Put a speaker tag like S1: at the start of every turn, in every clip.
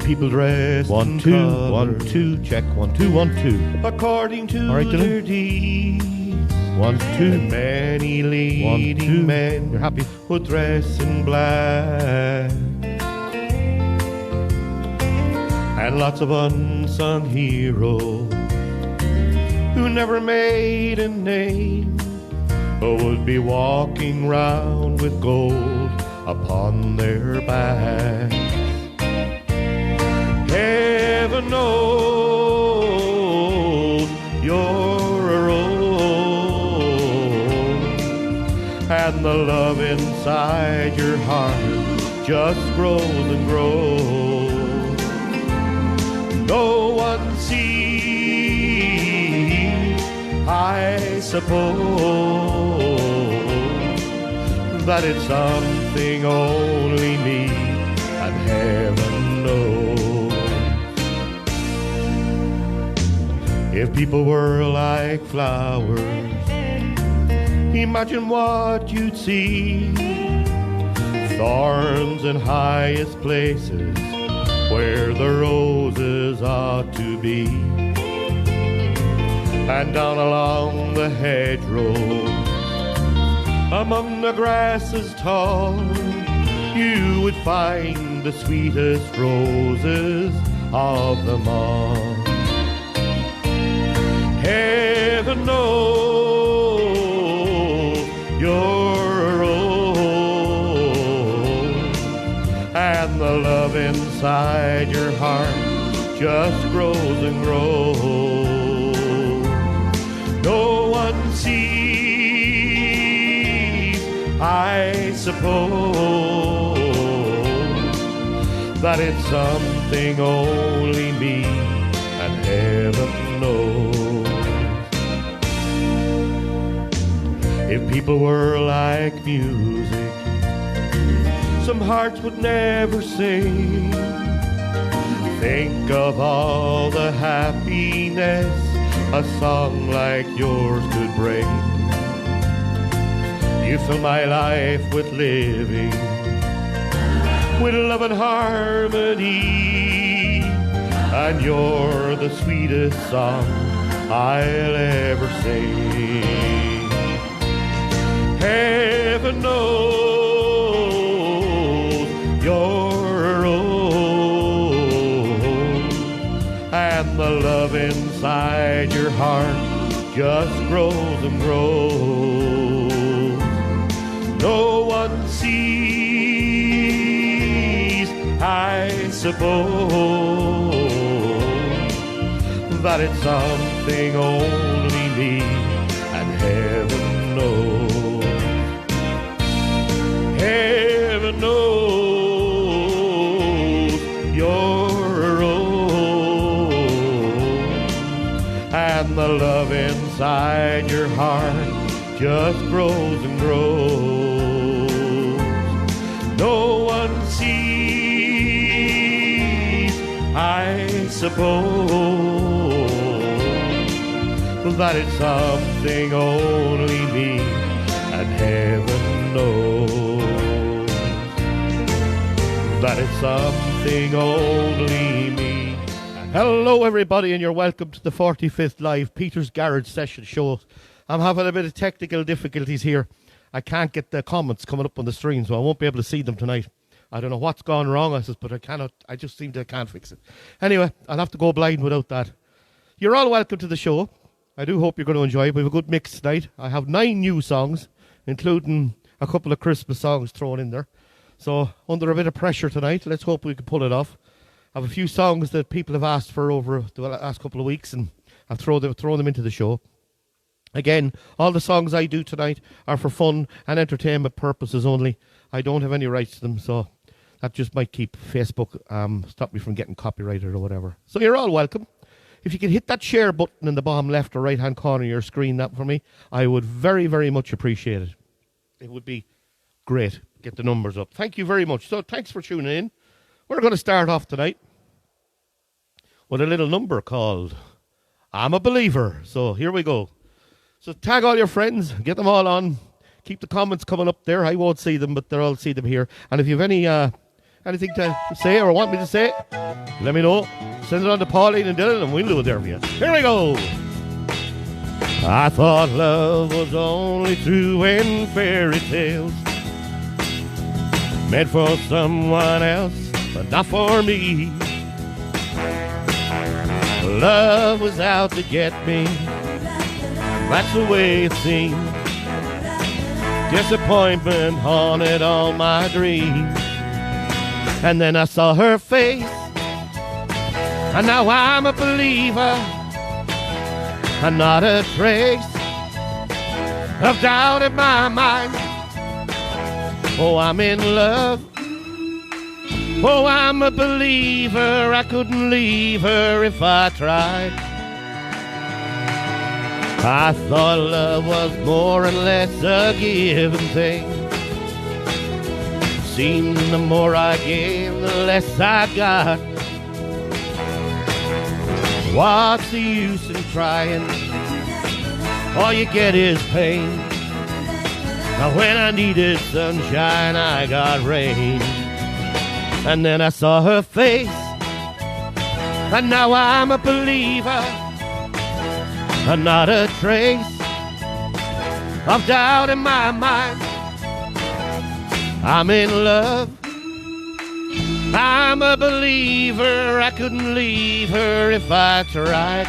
S1: people dressed
S2: One,
S1: in
S2: two,
S1: colour,
S2: 1, 2, check, 1, 2, 1, 2.
S1: according to
S2: All right, Dylan.
S1: their deeds.
S2: 1, 2.
S1: And many leading
S2: 1, 2.
S1: men
S2: You're happy?
S1: would dress in black. And lots of unsung heroes who never made a name would be walking round with gold upon their backs. Heaven knows you're a rose, and the love inside your heart just grows and grows. No one sees, I suppose, that it's something only me and heaven knows. If people were like flowers, imagine what you'd see. Thorns in highest places where the roses ought to be. And down along the hedgerow, among the grasses tall, you would find the sweetest roses of them all. Heaven knows you're a rose, and the love inside your heart just grows and grows. No one sees, I suppose, that it's something only me and heaven knows. If people were like music, some hearts would never sing. Think of all the happiness a song like yours could bring. You fill my life with living, with love and harmony, and you're the sweetest song I'll ever sing. Heaven knows you're a rose, and the love inside your heart just grows and grows. No one sees, I suppose, that it's something only me and heaven knows. Heaven knows you're a rose, and the love inside your heart just grows and grows. No one sees, I suppose, that it's something only me and heaven knows. That it's something only me. Hello everybody, and you're welcome to the 45th live Peter's Garage Session show. I'm having a bit of technical difficulties here. I can't get the comments coming up on the stream, so I won't be able to see them tonight. I don't know what's gone wrong, but I just can't fix it. Anyway, I'll have to go blind without that. You're all welcome to the show. I do hope you're going to enjoy it. We have a good mix tonight. I have 9 new songs, including a couple of Christmas songs thrown in there. So, under a bit of pressure tonight, let's hope we can pull it off. I have a few songs that people have asked for over the last couple of weeks, and I've thrown them into the show. Again, all the songs I do tonight are for fun and entertainment purposes only. I don't have any rights to them, so that just might keep Facebook, stop me from getting copyrighted or whatever. So you're all welcome. If you could hit that share button in the bottom left or right-hand corner of your screen, that for me, I would very, very much appreciate it. It would be great. Get the numbers up. Thank you very much. So thanks for tuning in. We're going to start off tonight with a little number called I'm a Believer. So here we go. So tag all your friends, get them all on. Keep the comments coming up there. I won't see them, but they'll all see them here. And if you have any Anything to say or want me to say? Let me know. Send it on to Pauline and Dylan and we'll do it there for you. Here we go. I thought love was only true in fairy tales, meant for someone else, but not for me. Love was out to get me, that's the way it seemed. Disappointment haunted all my dreams. And then I saw her face, and now I'm a believer, and not a trace of doubt in my mind. Oh, I'm in love. Oh, I'm a believer. I couldn't leave her if I tried. I thought love was more and less a given thing. Seemed the more I gave, the less I got. What's the use in trying? All you get is pain. Now when I needed sunshine, I got rain. And then I saw her face, and now I'm a believer, and not a trace of doubt in my mind. I'm in love, I'm a believer, I couldn't leave her if I tried.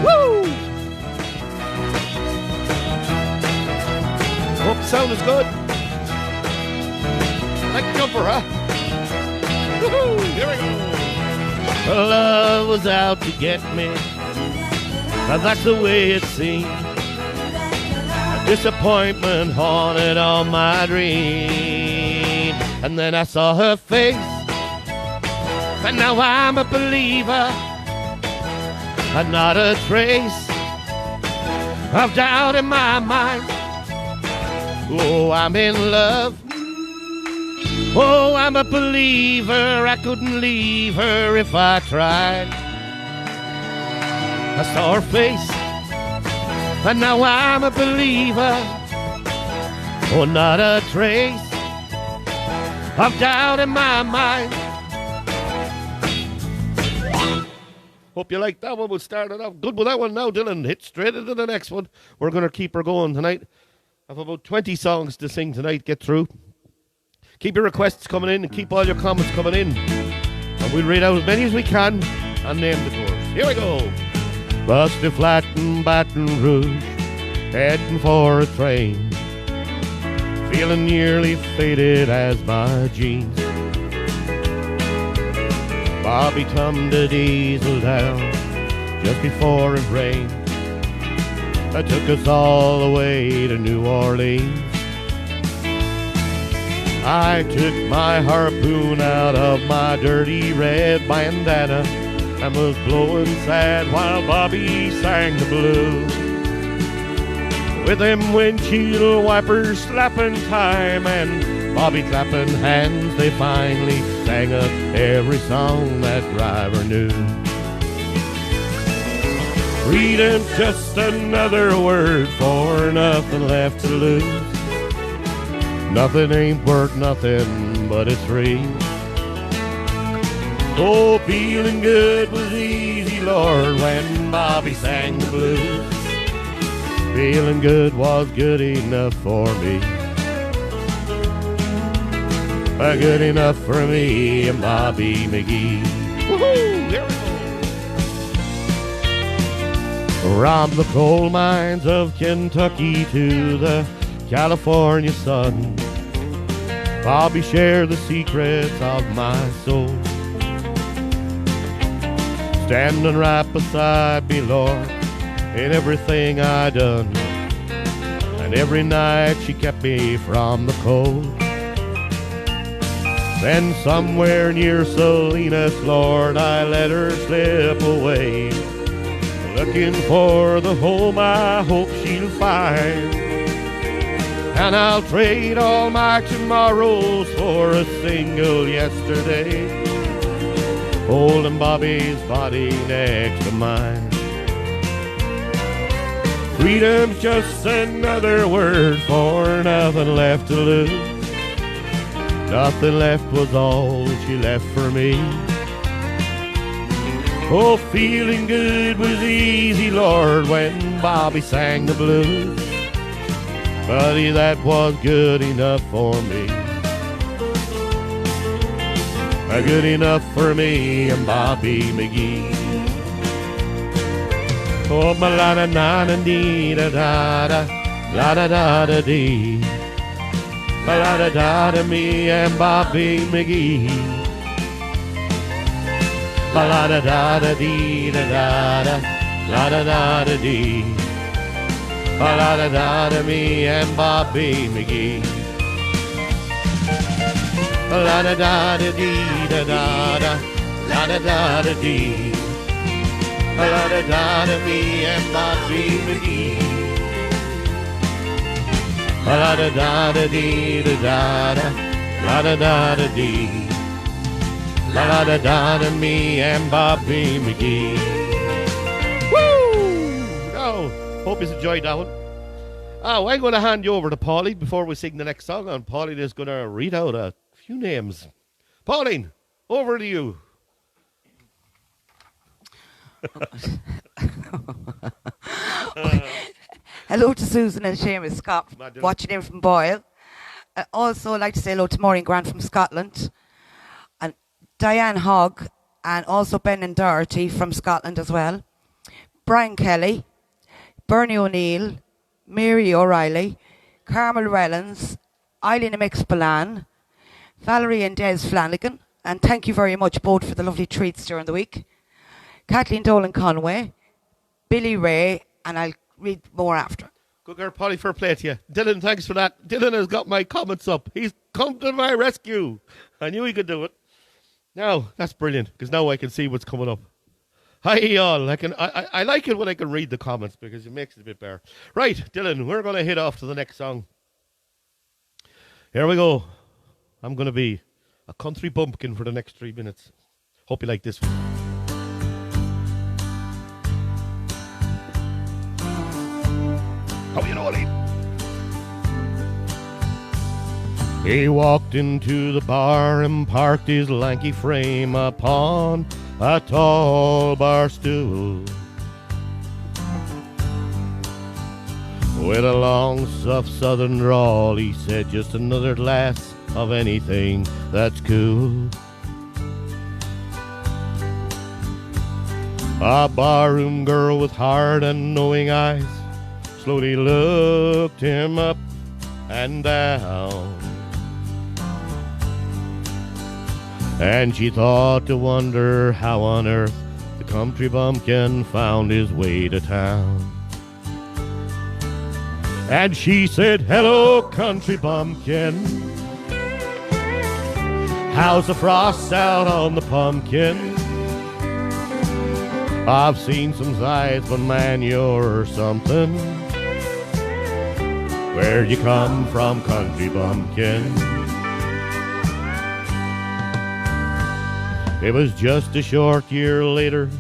S1: Woo! Hope the sound is good. Like a jumper, huh? Woohoo! Here we go. Love was out to get me, and that's the way it seemed. A disappointment haunted all my dreams. And then I saw her face, and now I'm a believer, and not a trace of doubt in my mind. Oh, I'm in love. Oh, I'm a believer, I couldn't leave her if I tried. I saw her face, and now I'm a believer. Oh, not a trace of doubt in my mind. Hope you like that one. We'll start it off good with that one now, Dylan. Hit straight into the next one. We're going to keep her going tonight. I have about 20 songs to sing tonight, get through. Keep your requests coming in and keep all your comments coming in. And we'll read out as many as we can and name the chorus. Here we go. Rusty Flat in Baton Rouge, heading for a train. Feeling nearly faded as my jeans. Bobby thumbed the diesel down just before it rained. That took us all the way to New Orleans. I took my harpoon out of my dirty red bandana and was blowing sad while Bobby sang the blues. With them windshield wipers slapping time and Bobby clapping hands, they finally sang us every song that driver knew. Freedom's just another word for nothing left to lose. Nothing ain't worth nothing, but it's free. Oh, feeling good was easy, Lord, when Bobby sang the blues. Feeling good was good enough for me. Good enough for me and Bobby Mcgee. Woohoo! There we go. From the coal mines of Kentucky to the California sun, Bobby shared the secrets of my soul. Standing right beside me, Lord, in everything I done. And every night she kept me from the cold. Then somewhere near Salinas, Lord, I let her slip away, looking for the home I hope she'll find. And I'll trade all my tomorrows for a single yesterday, holding Bobby's body next to mine. Freedom's just another word for nothing left to lose. Nothing left was all she left for me. Oh, feeling good was easy, Lord, when Bobby sang the blues. Buddy, that was good enough for me. Good enough for me and Bobby McGee. Oh, ma la da na da dee da da da, la da da da dee. Ma la da da da, me and Bobby McGee. Ma la da da da dee da da da, la da da da dee. Ma la da da da, me and Bobby McGee. La da da da dee da da da, la da da da dee. La da da da, me and Bobby McGee. La da da da dee da da da, la da da da dee. La da da da, me and Bobby McGee. Woo! Oh, hope you enjoyed that one. Oh, I'm going to hand you over to Pauline before we sing the next song, and Pauline is going to read out a few names. Pauline, over to you.
S3: Hello to Susan and Seamus Scott, watching in from Boyle. I also like to say hello to Maureen Grant from Scotland, and Diane Hogg, and also Ben and Doherty from Scotland as well. Brian Kelly, Bernie O'Neill, Mary O'Reilly, Carmel Rellens, Eileen McSpillane, Valerie and Des Flanagan, and thank you very much both for the lovely treats during the week. Kathleen Dolan Conway, Billy Ray, and I'll read more after.
S1: Good girl, Polly, fair play to you. Dylan, thanks for that. Dylan has got my comments up. He's come to my rescue. I knew he could do it. Now, that's brilliant, because now I can see what's coming up. Hi, all. I like it when I can read the comments, because it makes it a bit better. Right, Dylan, we're going to hit off to the next song. Here we go. I'm going to be a country bumpkin for the next 3 minutes. Hope you like this one. Oh, you know what he walked into the bar and parked his lanky frame upon a tall bar stool. With a long, soft southern drawl, he said, just another glass of anything that's cool. A barroom girl with hard and knowing eyes slowly looked him up and down, and she thought to wonder how on earth the country bumpkin found his way to town. And she said, hello, country bumpkin, how's the frost out on the pumpkin? I've seen some sights, but man, you're something. Where'd you come from, country bumpkin? It was just a short year later,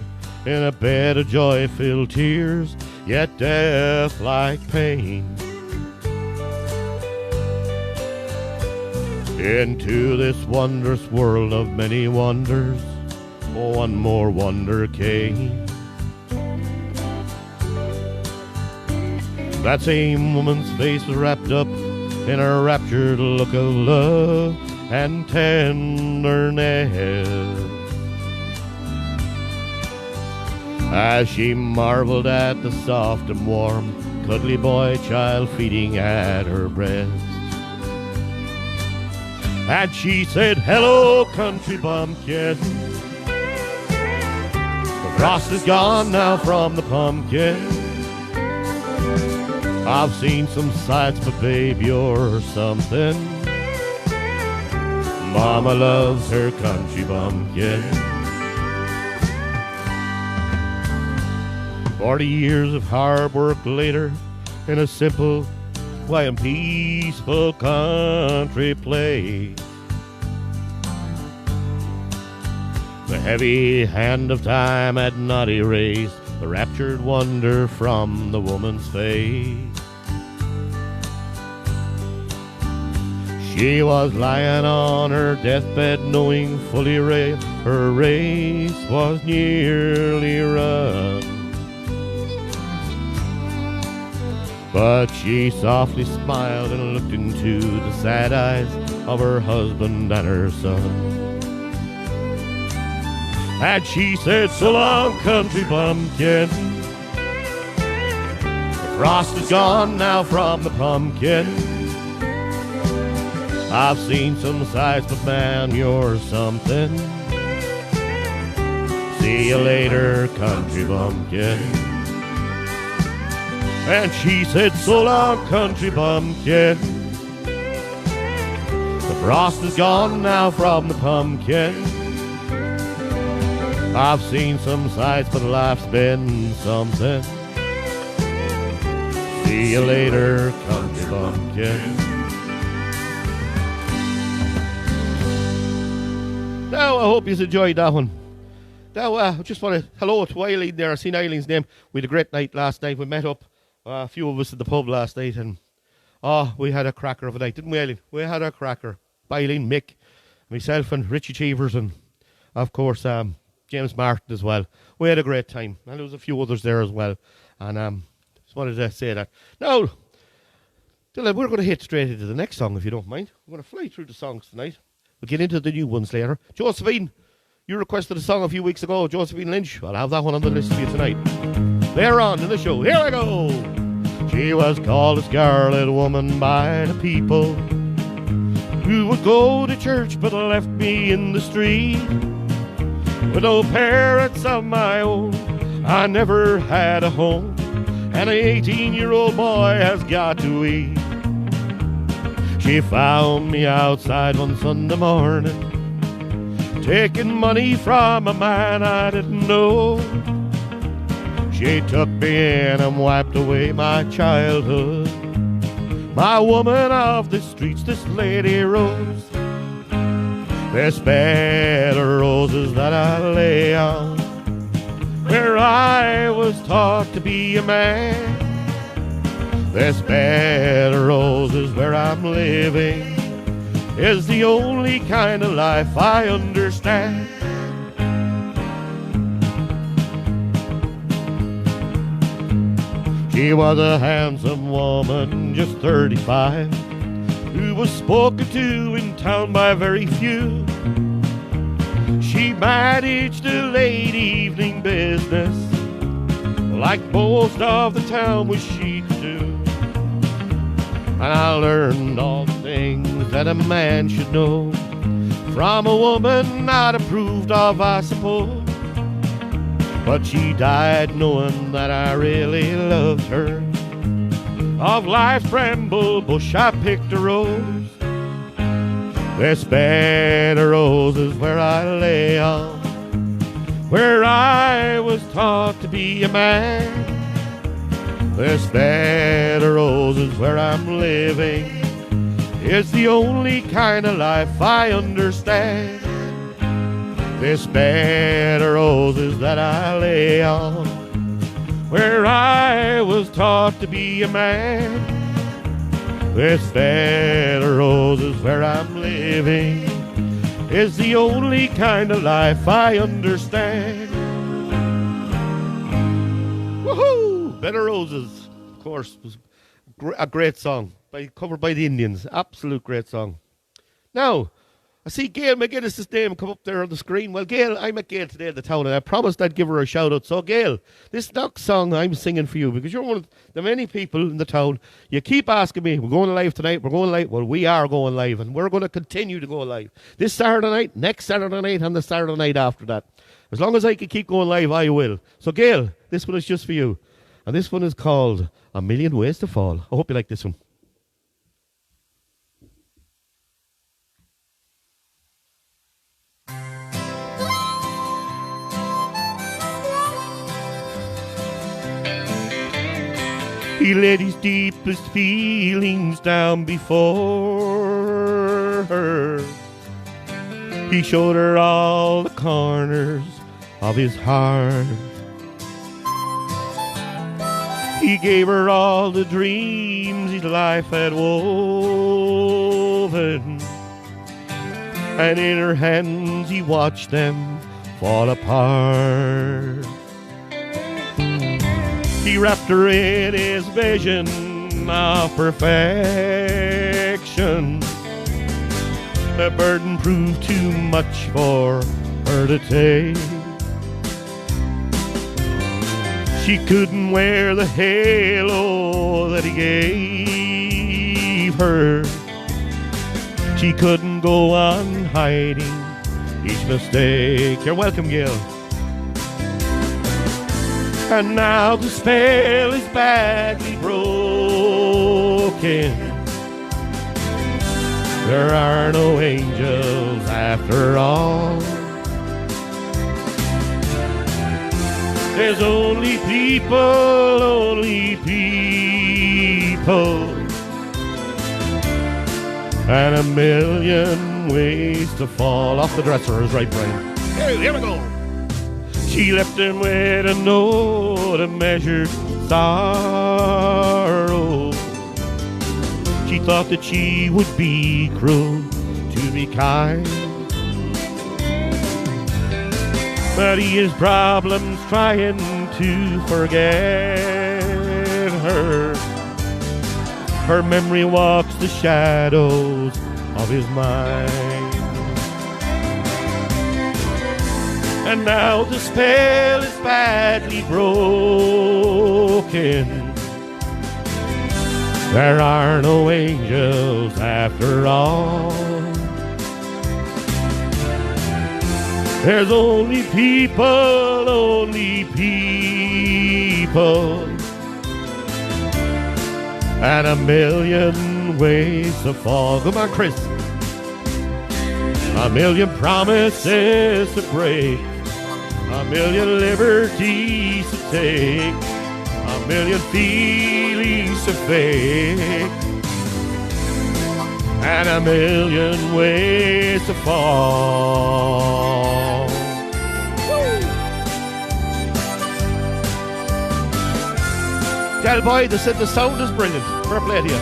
S1: in a bed of joy-filled tears, yet death-like pain. Into this wondrous world of many wonders, one more wonder came. That same woman's face was wrapped up in a raptured look of love and tenderness, as she marveled at the soft and warm, cuddly boy child feeding at her breast. And she said, hello, country bumpkin, the frost is gone now from the pumpkin. I've seen some sights, but babe, you're something. Mama loves her country bumpkin. 40 years of hard work later, in a simple, quiet and peaceful country place, the heavy hand of time had not erased the raptured wonder from the woman's face. She was lying on her deathbed knowing fully her race was nearly run. But she softly smiled and looked into the sad eyes of her husband and her son. And she said, so long, country bumpkin. The frost is gone now from the pumpkin. I've seen some sights, but man, you're something. See you later, country bumpkin. And she said, so long, country bumpkin. The frost is gone now from the pumpkin. I've seen some sights, but life's been something. See you later, country bumpkin. Now, I hope you enjoyed that one. Now, I just want to hello to Eileen there. I seen Eileen's name. We had a great night last night. We met up, a few of us at the pub last night, and we had a cracker of a night, didn't we, Eileen? We had a cracker. Eileen, Mick, myself, and Richie Cheevers, and of course, James Martin as well. We had a great time, and there was a few others there as well. And just wanted to say that. Now, Dylan, we're going to hit straight into the next song, if you don't mind. We're going to fly through the songs tonight. We'll get into the new ones later. Josephine, you requested a song a few weeks ago. Josephine Lynch. I'll have that one on the list for you tonight. Later on in the show. Here I go. She was called a scarlet woman by the people who would go to church but left me in the street with no parents of my own. I never had a home, and an 18-year-old boy has got to eat. She found me outside one Sunday morning, taking money from a man I didn't know. She took me in and wiped away my childhood. My woman of the streets, this Lady Rose. This bed of roses that I lay on, where I was taught to be a man. This bed of roses where I'm living is the only kind of life I understand. She was a handsome woman, just 35, who was spoken to in town by very few. She managed a late evening business like most of the town was she could do. And I learned all the things that a man should know from a woman not approved of, I suppose. But she died knowing that I really loved her. Of life's bramble bush I picked a rose. This bed of roses where I lay on, where I was taught to be a man. This bed of roses where I'm living is the only kind of life I understand. This bed of roses that I lay on, where I was taught to be a man. This bed of roses where I'm living is the only kind of life I understand. Woohoo! Bed of Roses, of course, was a great song, covered by the Indians. Absolute great song. Now, I see Gail McGuinness's name come up there on the screen. Well, Gail, I met Gail today at the town, and I promised I'd give her a shout-out. So, Gail, this next song I'm singing for you, because you're one of the many people in the town. You keep asking me, we're going live tonight, we're going live. Well, we are going live, and we're going to continue to go live. This Saturday night, next Saturday night, and the Saturday night after that. As long as I can keep going live, I will. So, Gail, this one is just for you. And this one is called A Million Ways to Fall. I hope you like this one. He let his deepest feelings down before her. He showed her all the corners of his heart. He gave her all the dreams his life had won. woven, and in her hands he watched them fall apart. He wrapped her in his vision of perfection. The burden proved too much for her to take. She couldn't wear the halo that he gave her. She couldn't go on hiding each mistake. You're welcome, Gil. And now the spell is badly broken. There are no angels after all. There's only people, only people, and a million ways to fall off the dresser is right, Brian. Here we go. She left him with a note of measured sorrow. She thought that she would be cruel to be kind, but he has problems trying to forget her. Her memory walks the shadows of his mind. And now the spell is badly broken. There are no angels after all. There's only people, only people, and a million ways to fall. Come on, Chris. A million promises to break, a million liberties to take, a million feelings to fake, and a million ways to fall. Tell boy, they said the sound is brilliant. Fair play to you.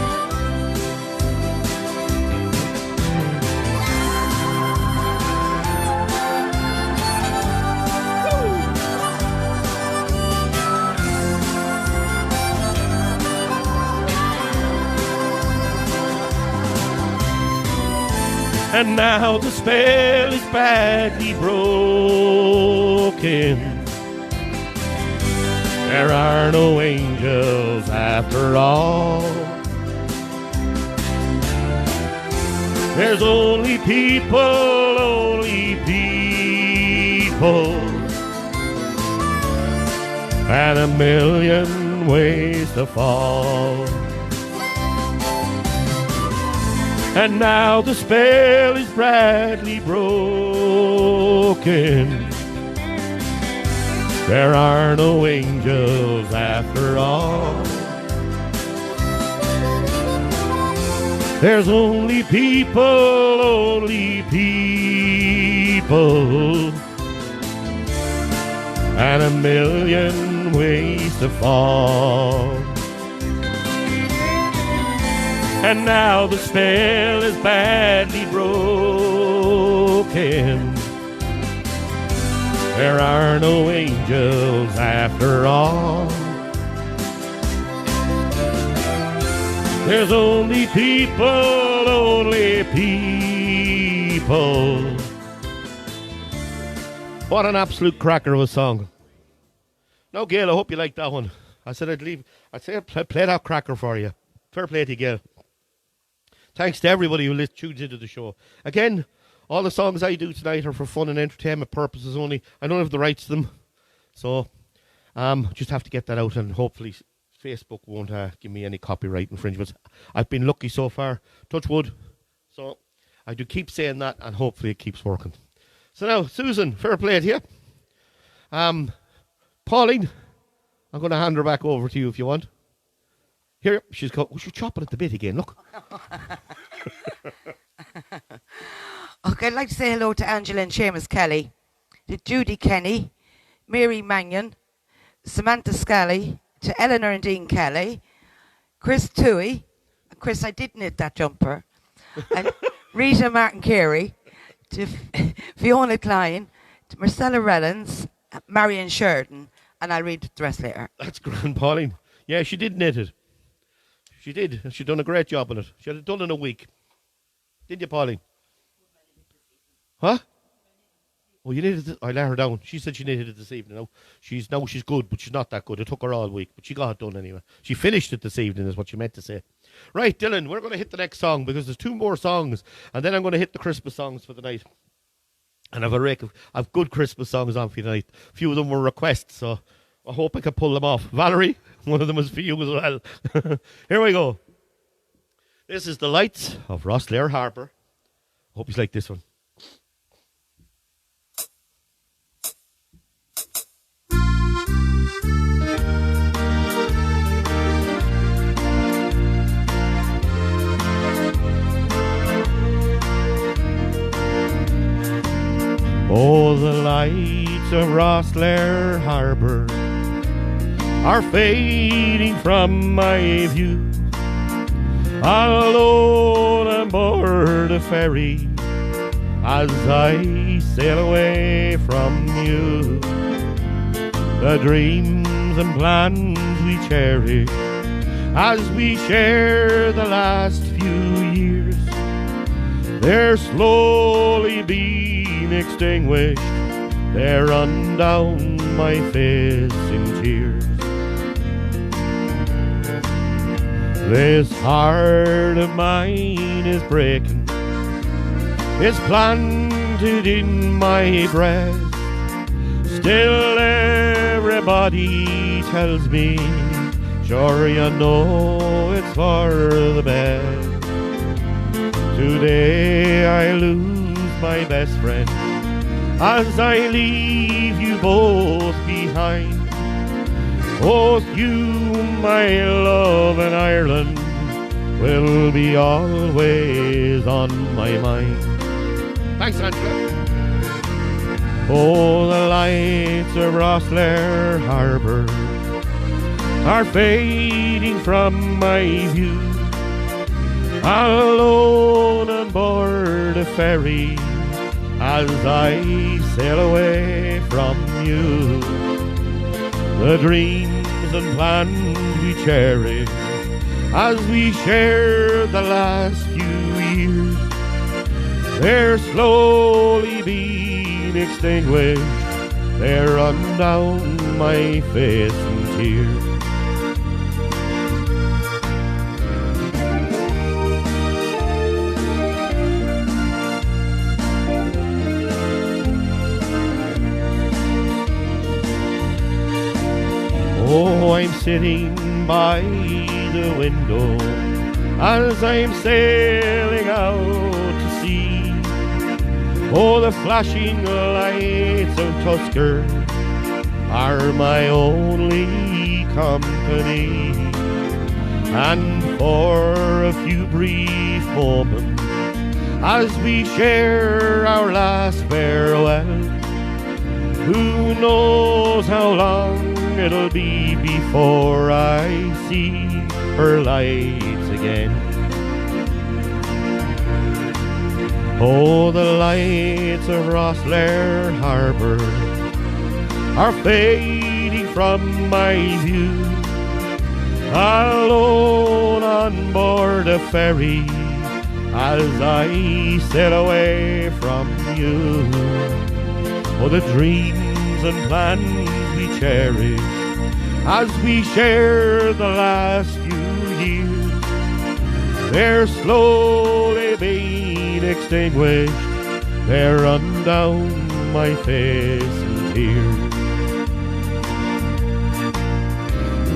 S1: And now the spell is badly broken. There are no angels after all. There's only people, only people, and a million ways to fall. And now the spell is badly broken. There are no angels after all. There's only people, only people, and a million ways to fall. And now the spell is badly broken. There are no angels after all. There's only people, only people. What an absolute cracker of a song. Now, Gail, I hope you like that one. I said I'd say I'd play that cracker for you. Fair play to you, Gail. Thanks to everybody who tunes into the show. Again, all the songs I do tonight are for fun and entertainment purposes only. I don't have the rights to them. So, just have to get that out, and hopefully Facebook won't give me any copyright infringements. I've been lucky so far. Touch wood. So, I do keep saying that, and hopefully it keeps working. So now, Susan, fair play to you. Pauline, I'm going to hand her back over to you if you want. Here, she's chopping at the bit again, look.
S3: Okay, I'd like to say hello to Angela and Seamus Kelly, to Judy Kenny, Mary Mannion, Samantha Scally, to Eleanor and Dean Kelly, Chris Toohey. Chris, I did knit that jumper. and Rita Martin Carey, to Fiona Klein, to Marcella Rellens, Marion Sheridan, and I'll read the rest later.
S1: That's grand, Pauline. Yeah, she did knit it. She did. And she done a great job on it. She had it done in a week. Did you, Pauline? Huh? Oh, you knitted it. I let her down. She said she knitted it this evening. Now she's good, but she's not that good. It took her all week, but she got it done anyway. She finished it this evening, is what she meant to say. Right, Dylan, we're going to hit the next song because there's 2 more songs, and then I'm going to hit the Christmas songs for the night. And I've good Christmas songs on for you tonight. A few of them were requests, so I hope I can pull them off. Valerie, one of them is for you as well. Here we go. This is The Lights of Rostler Harbour. Hope you like this one. Oh, the lights of Rostler Harbour are fading from my view. Alone aboard a ferry as I sail away from you. The dreams and plans we cherish as we share the last few years, they're slowly being extinguished. They run down my face in tears. This heart of mine is breaking. It's planted in my breast. Still everybody tells me, sure you know it's for the best. Today I lose my best friend as I leave you both behind. Both you, my love, and Ireland will be always on my mind. Thanks, Angela. Oh, the lights of Rostler Harbour are fading from my view. Alone on board a ferry as I sail away from you. The dreams and plans we cherish as we share the last few years, they're slowly being extinguished. They run down my face in tears. Oh, I'm sitting by the window as I'm sailing out to sea. Oh, the flashing lights of Tusker are my only company. And for a few brief moments as we share our last farewell, who knows how long it'll be before I see her lights again. Oh, the lights of Rostler Harbour are fading from my view. Alone on board a ferry as I sail away from you. Oh, the dreams and plans we cherish as we share the last few years, they're slowly being extinguished. They run down my face in tears.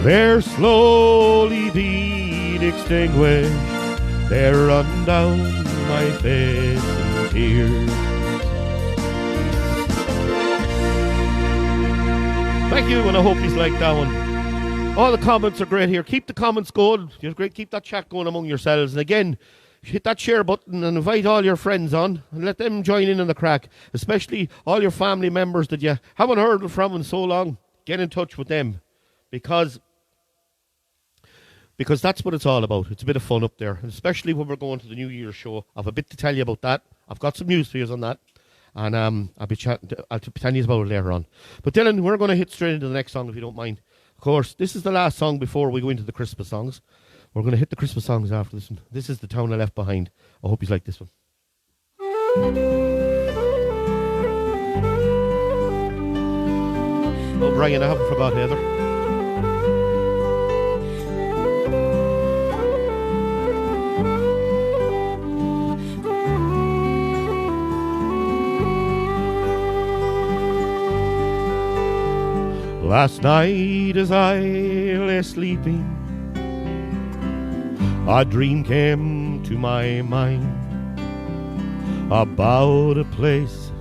S1: They're slowly being extinguished. They run down my face in tears. Thank you, and I hope you like that one. All the comments are great here. Keep the comments going. You're great. Keep that chat going among yourselves. And again, hit that share button and invite all your friends on and let them join in the crack, especially all your family members that you haven't heard from in so long. Get in touch with them because because that's what it's all about. It's a bit of fun up there, and especially when we're going to the New Year's show. I've a bit to tell you about that. I've got some news for you on that, and I'll be telling you about it later on. But Dylan, we're going to hit straight into the next song if you don't mind. Of course, this is the last song before we go into the Christmas songs. We're going to hit the Christmas songs after this one. This is The Town I Left Behind. I hope you like this one. Oh, Brian, I haven't forgot Heather. Last night as I lay sleeping, a dream came to my mind about a place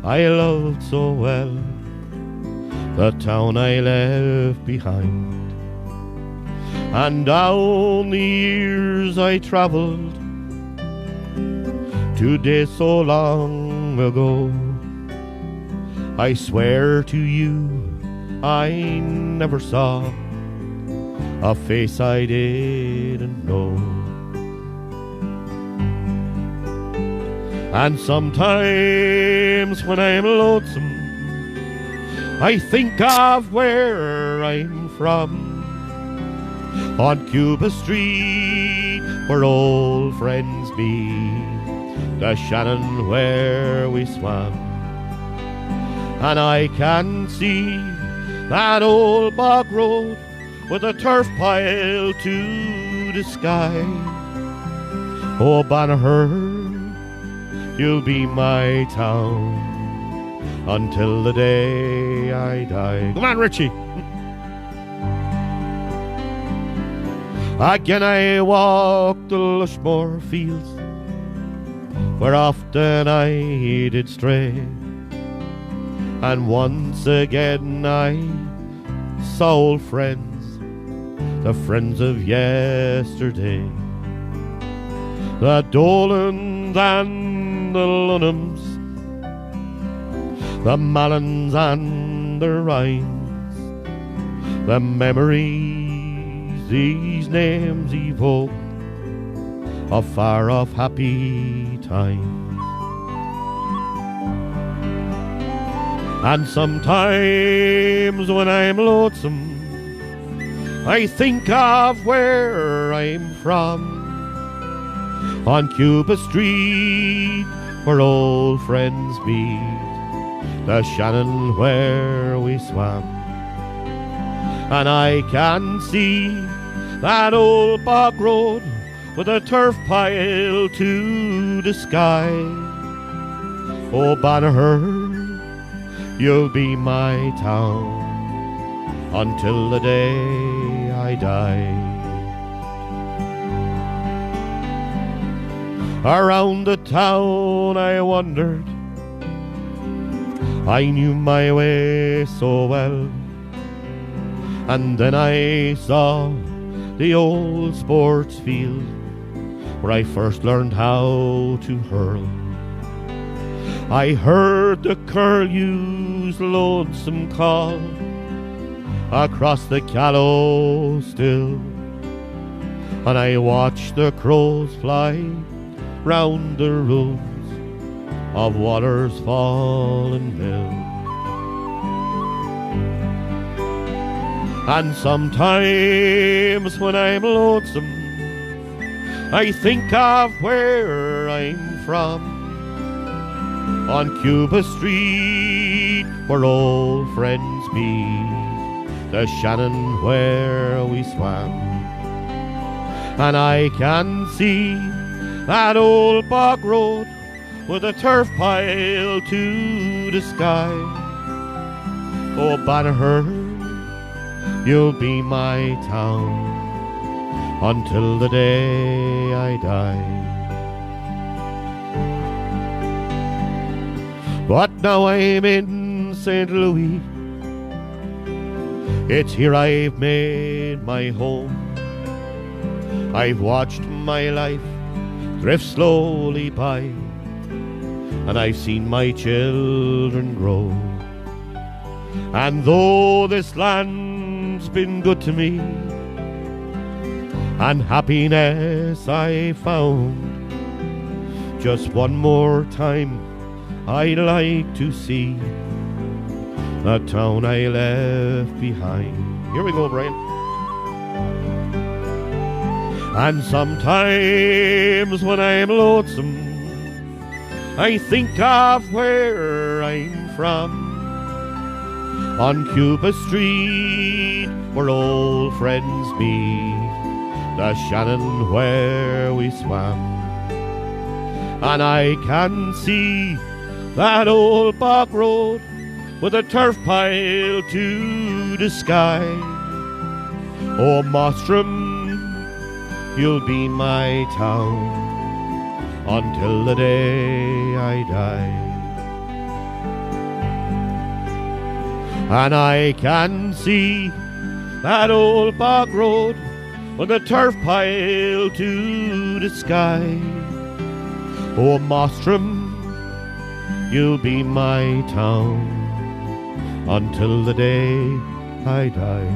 S1: I loved so well, the town I left behind. And down the years I travelled to days so long ago, I swear to you I never saw a face I didn't know. And sometimes when I'm lonesome, I think of where I'm from, on Cuba Street where old friends meet, the Shannon where we swam. And I can see that old bog road with a turf pile to the sky. Oh, Banagher, you'll be my town until the day I die. Come on, Richie. Again I walk the Lushmore fields where often I did stray, and once again I saw old friends, the friends of yesterday, the Dolans and the Lunhams, the Mallons and the Rhines, the memories these names evoke of far-off happy times. And sometimes when I'm lonesome, I think of where I'm from, on Cuba Street where old friends meet, the Shannon where we swam. And I can see that old bog road with a turf pile to the sky. Oh, Banagher, you'll be my town until the day I die. Around the town I wandered, I knew my way so well, and then I saw the old sports field where I first learned how to hurl. I heard the curlew's lonesome call across the Callow still, and I watched the crows fly round the ruins of Waters Fallen Mill. And sometimes when I'm lonesome, I think of where I'm from, on Cuba Street where old friends meet, the Shannon where we swam. And I can see that old bog road with a turf pile to the sky. Oh, Banagher, you'll be my town until the day I die. But now I'm in St. Louis, it's here I've made my home. I've watched my life drift slowly by, and I've seen my children grow. And though this land's been good to me, and happiness I found. Just one more time I'd like to see the town I left behind. Here we go, Brian. And sometimes when I'm lonesome, I think of where I'm from. On Cuba Street, where old friends meet, the Shannon where we swam. And I can see that old bog road with a turf pile to the sky. Oh, Mostrom, you'll be my town until the day I die. And I can see that old bog road with a turf pile to the sky. Oh, Mostrom, you'll be my town until the day I die.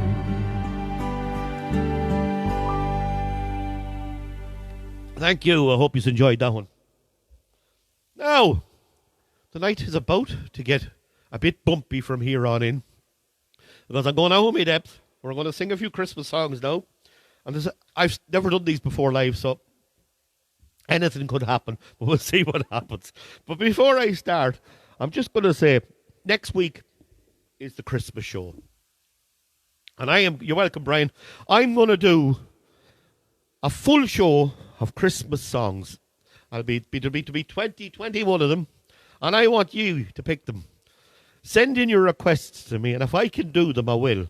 S1: Thank you. I hope you enjoyed that one. Now, the night is about to get a bit bumpy from here on in, because I'm going out with my depth. We're going to sing a few Christmas songs now. And I've never done these before live, so anything could happen, but we'll see what happens. But before I start, I'm just going to say, next week is the Christmas show. And you're welcome, Brian. I'm going to do a full show of Christmas songs. There'll be 20, 21 of them, and I want you to pick them. Send in your requests to me, and if I can do them, I will.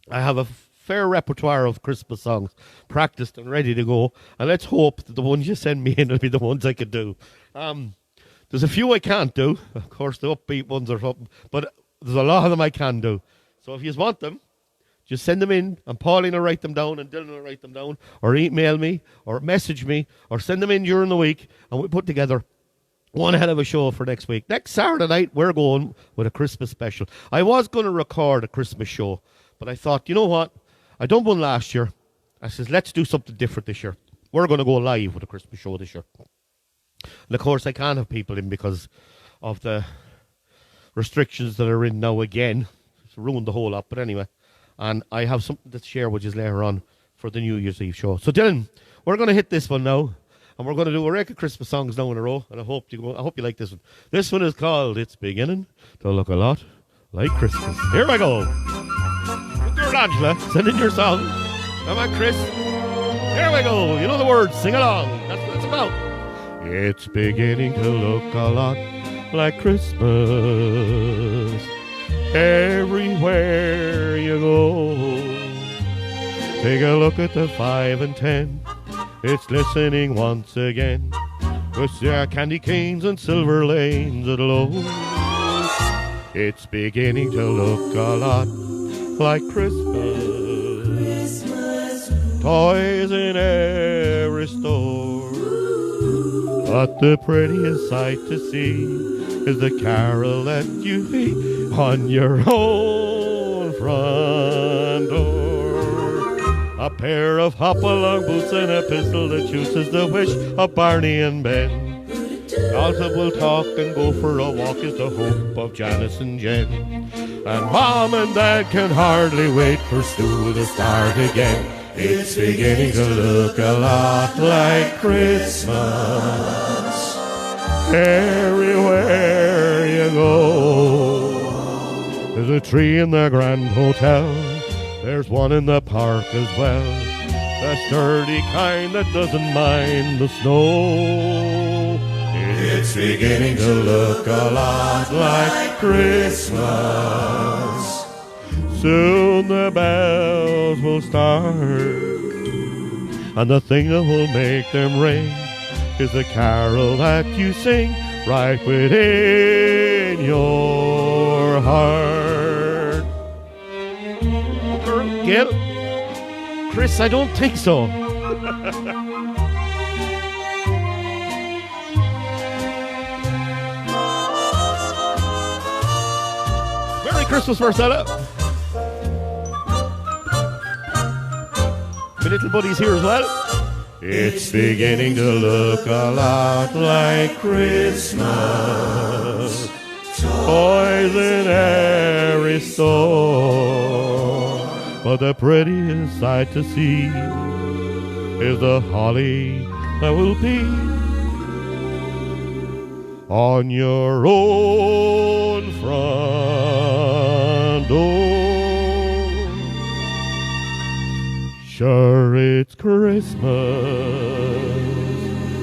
S1: I have a fair repertoire of Christmas songs practiced and ready to go, and let's hope that the ones you send me in will be the ones I can do. There's a few I can't do, of course, the upbeat ones or something, but there's a lot of them I can do. So if you want them, just send them in, and Pauline will write them down, and Dylan will write them down, or email me, or message me, or send them in during the week, and we'll put together one hell of a show for next week. Next Saturday night, we're going with a Christmas special. I was going to record a Christmas show, but I thought, you know what? I done one last year. I says, let's do something different this year. We're going to go live with a Christmas show this year. And of course, I can't have people in because of the restrictions that are in now again. It's ruined the whole lot, but anyway. And I have something to share with you later on for the New Year's Eve show. So Dylan, we're going to hit this one now. And we're going to do a record Christmas songs now in a row. And I hope you like this one. This one is called It's Beginning to Look a Lot Like Christmas. Here we go. Good, Angela. Send in your song. Come on, Chris. Here we go. You know the words. Sing along. That's what it's about. It's beginning to look a lot like Christmas everywhere you go. Take a look at the 5 and 10. It's listening once again with their candy canes and silver lanes aglow. It's beginning to look a lot like Christmas. Toys in every store. But the prettiest sight to see is the carol that you hear on your own front door. A pair of hop-along boots and a pistol that shoots is the wish of Barney and Ben. Dolls that will talk and go for a walk is the hope of Janice and Jen. And Mom and Dad can hardly wait for school to start again. It's beginning to look a lot like Christmas everywhere you go. There's a tree in the Grand Hotel. There's one in the park as well. The sturdy kind that doesn't mind the snow. It's beginning to look a lot like Christmas. Soon the bells will start, and the thing that will make them ring is the carol that you sing right within your heart. Gil? Chris, I don't think so. Merry Christmas, Marcella. My little buddies here as well. It's beginning to look a lot like Christmas. Toys in every store. But the prettiest sight to see is the holly that will be on your own front door. Sure, it's Christmas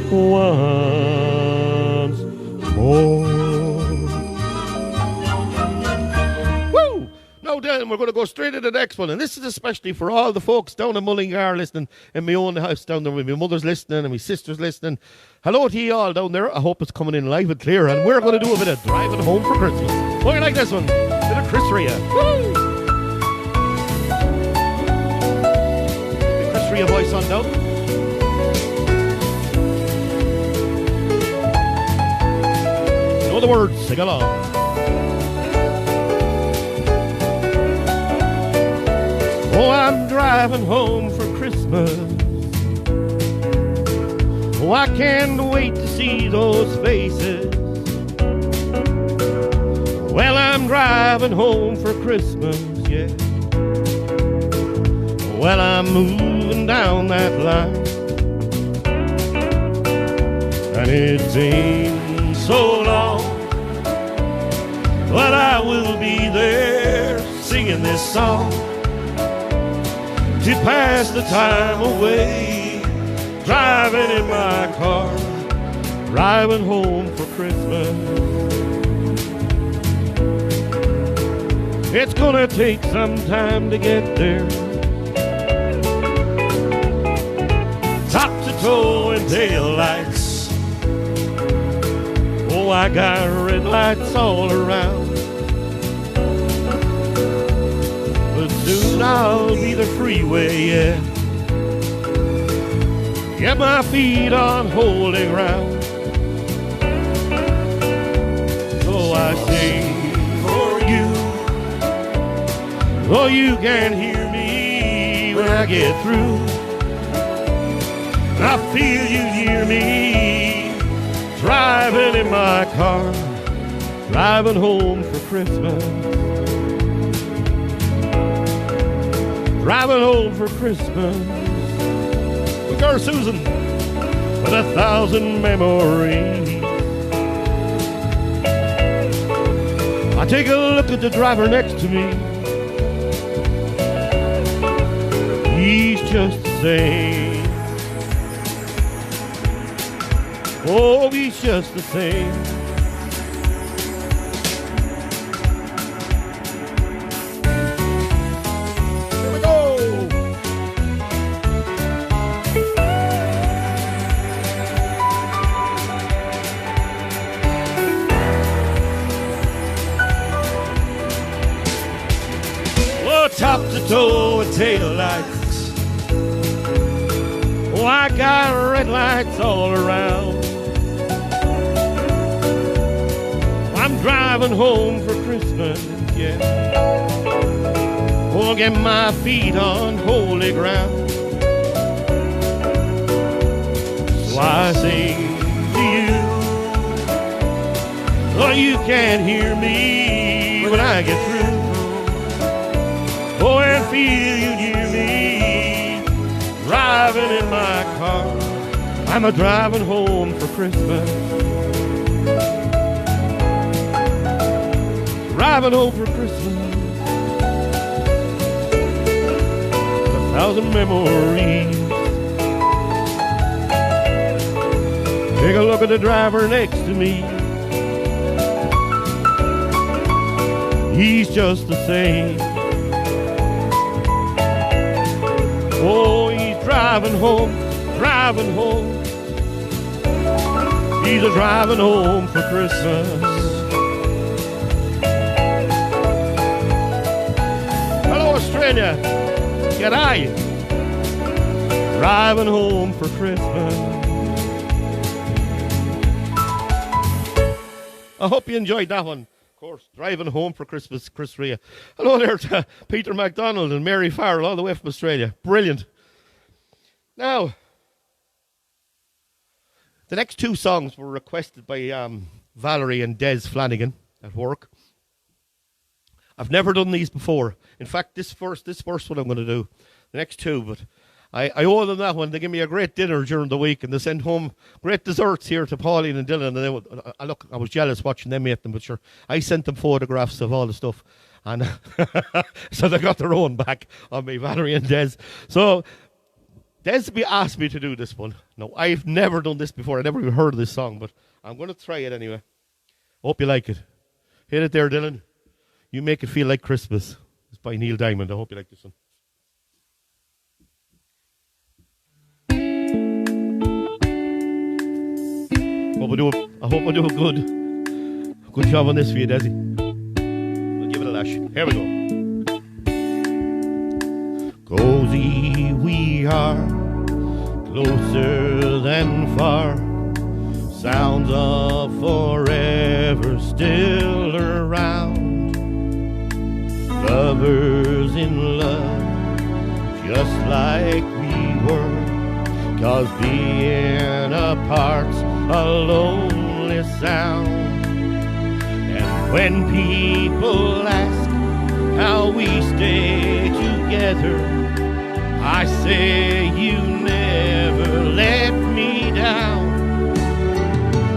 S1: once more. Woo! Now then, we're going to go straight to the next one, and this is especially for all the folks down in Mullingar listening, in my own house down there with my mother's listening and my sister's listening. Hello to you all down there. I hope it's coming in live and clear, and we're going to do a bit of driving home for Christmas. How do you like this one? Bit of Chris Rea. Woo! The Chris Rea voice on now. You know the words, sing along. Oh, I'm driving home for Christmas. Oh, I can't wait to see those faces. Well, I'm driving home for Christmas, yeah. Well, I'm moving down that line, and it ain't so long, but I will be there singing this song to pass the time away, driving in my car, driving home for Christmas. It's gonna take some time to get there, top to toe and tail lights. Oh, I got red lights all around, but soon I'll be the freeway, yeah. Get my feet on holy ground. So I sing for you. Oh, you can hear me when I get through. I feel you hear me driving in my car, driving home for Christmas. Driving home for Christmas. We got Susan with 1,000 memories. I take a look at the driver next to me. He's just the same. Oh, he's just the same. Here we go. Oh, top to toe with tail lights. Oh, I got red lights all around. I'm driving home for Christmas, yeah. Oh, get my feet on holy ground. So I sing to you. Oh, you can't hear me when I get through. Oh, and feel you hear me driving in my car. I'm a driving home for Christmas. Driving home for Christmas. 1,000 memories. Take a look at the driver next to me. He's just the same. Oh, he's driving home, driving home. He's a driving home for Christmas. Hello, Australia. G'day. Driving home for Christmas. I hope you enjoyed that one. Of course, driving home for Christmas, Chris Rea. Hello there to Peter MacDonald and Mary Farrell all the way from Australia. Brilliant. Now, the next two songs were requested by Valerie and Des Flanagan at work. I've never done these before. In fact, this first one I'm going to do. The next two, but I owe them that one. They give me a great dinner during the week, and they send home great desserts here to Pauline and Dylan. And I was jealous watching them eat them, but sure, I sent them photographs of all the stuff, and so they got their own back on me, Valerie and Des. So Des asked me to do this one. No, I've never done this before. I never even heard of this song, but I'm going to try it anyway. Hope you like it. Hit it there, Dylan. You Make It Feel Like Christmas. It's by Neil Diamond. I hope you like this one. I hope I do a good job on this for you, Desi. We'll give it a lash. Here we go. Cozy we are, closer than far. Sounds of forever still around. Lovers in love, just like we were. 'Cause being apart's a lonely sound. And when people ask how we stay together, I say you never let me down.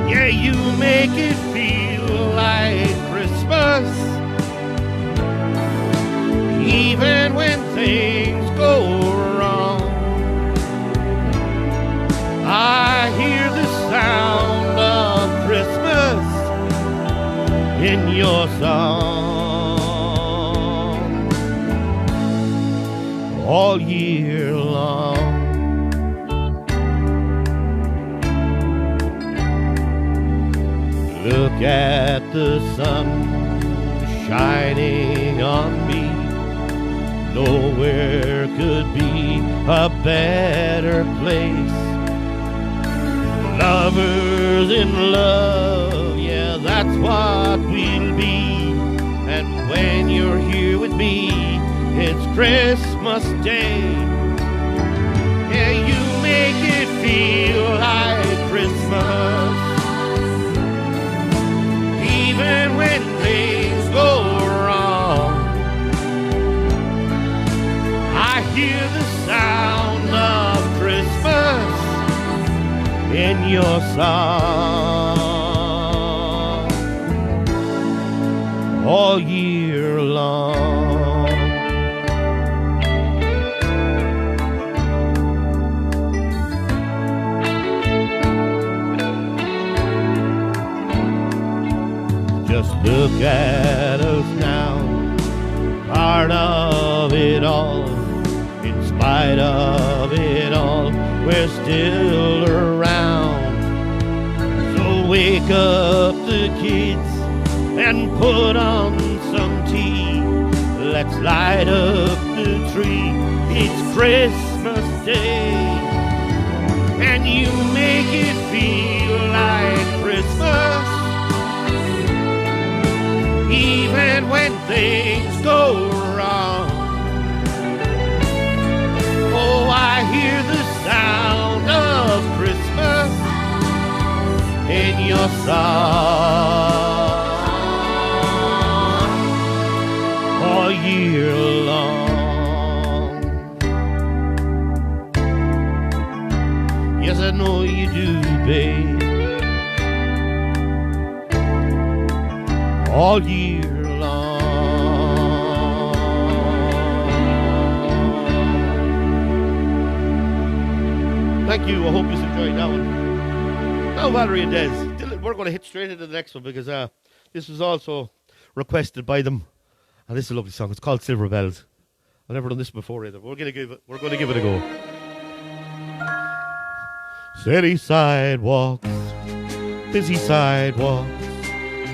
S1: Yeah, you make it feel like Christmas, even when things go wrong. I hear the sound of Christmas in your song all year long. Look at the sun shining on me. Nowhere could be a better place. Lovers in love, yeah, that's what we'll be. And when you're here with me, it's Christmas Day. Yeah, you make it feel like Christmas, even when things go wrong. I hear the sound of Christmas in your song all year long. Just look at us now, part of it all. In spite of it all, we're still around. So wake up the kids and put on some tea. Let's light up the tree. It's Christmas Day. And you make it feel like Christmas, even when things go wrong. Oh, I hear the sound of Christmas in your song all year long. Yes, I know you do, babe, all year long. Thank you. I hope you enjoyed that one. Now, Valerie and Des, we're going to hit straight into the next one because this was also requested by them, and this is a lovely song. It's called Silver Bells. I've never done this before either. We're going to give it a go. City sidewalks, busy sidewalks,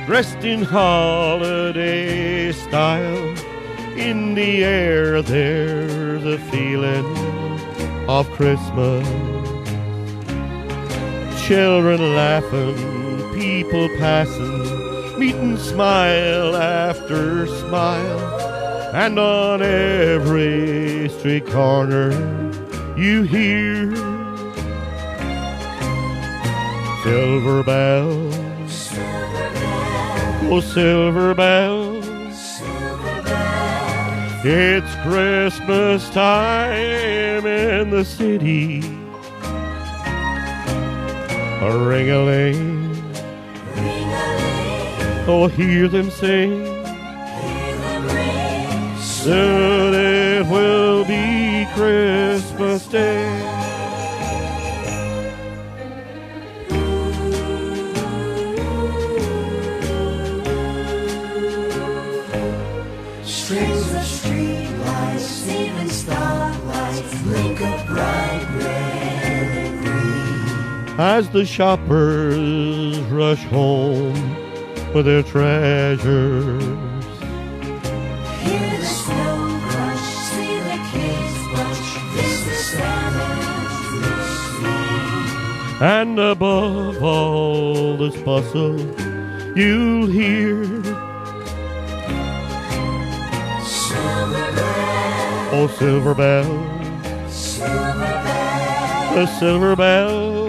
S1: dressed in holiday style. In the air there's a feeling of Christmas. Children laughing, people passing, meeting smile after smile. And on every street corner you hear silver bells, oh silver bells, it's Christmas time in the city. A ring-a-ling, oh hear them sing, soon it will be Christmas Day.
S4: Strings of streetlights, even starlights, blink of bright red and green.
S1: As the shoppers rush home with their treasures,
S4: Hear the snow crush, see the kids watch, this the Santa's receive.
S1: and above all this bustle, you'll hear
S4: Silver bells,
S1: oh silver bells,
S4: silver bells,
S1: the silver bells.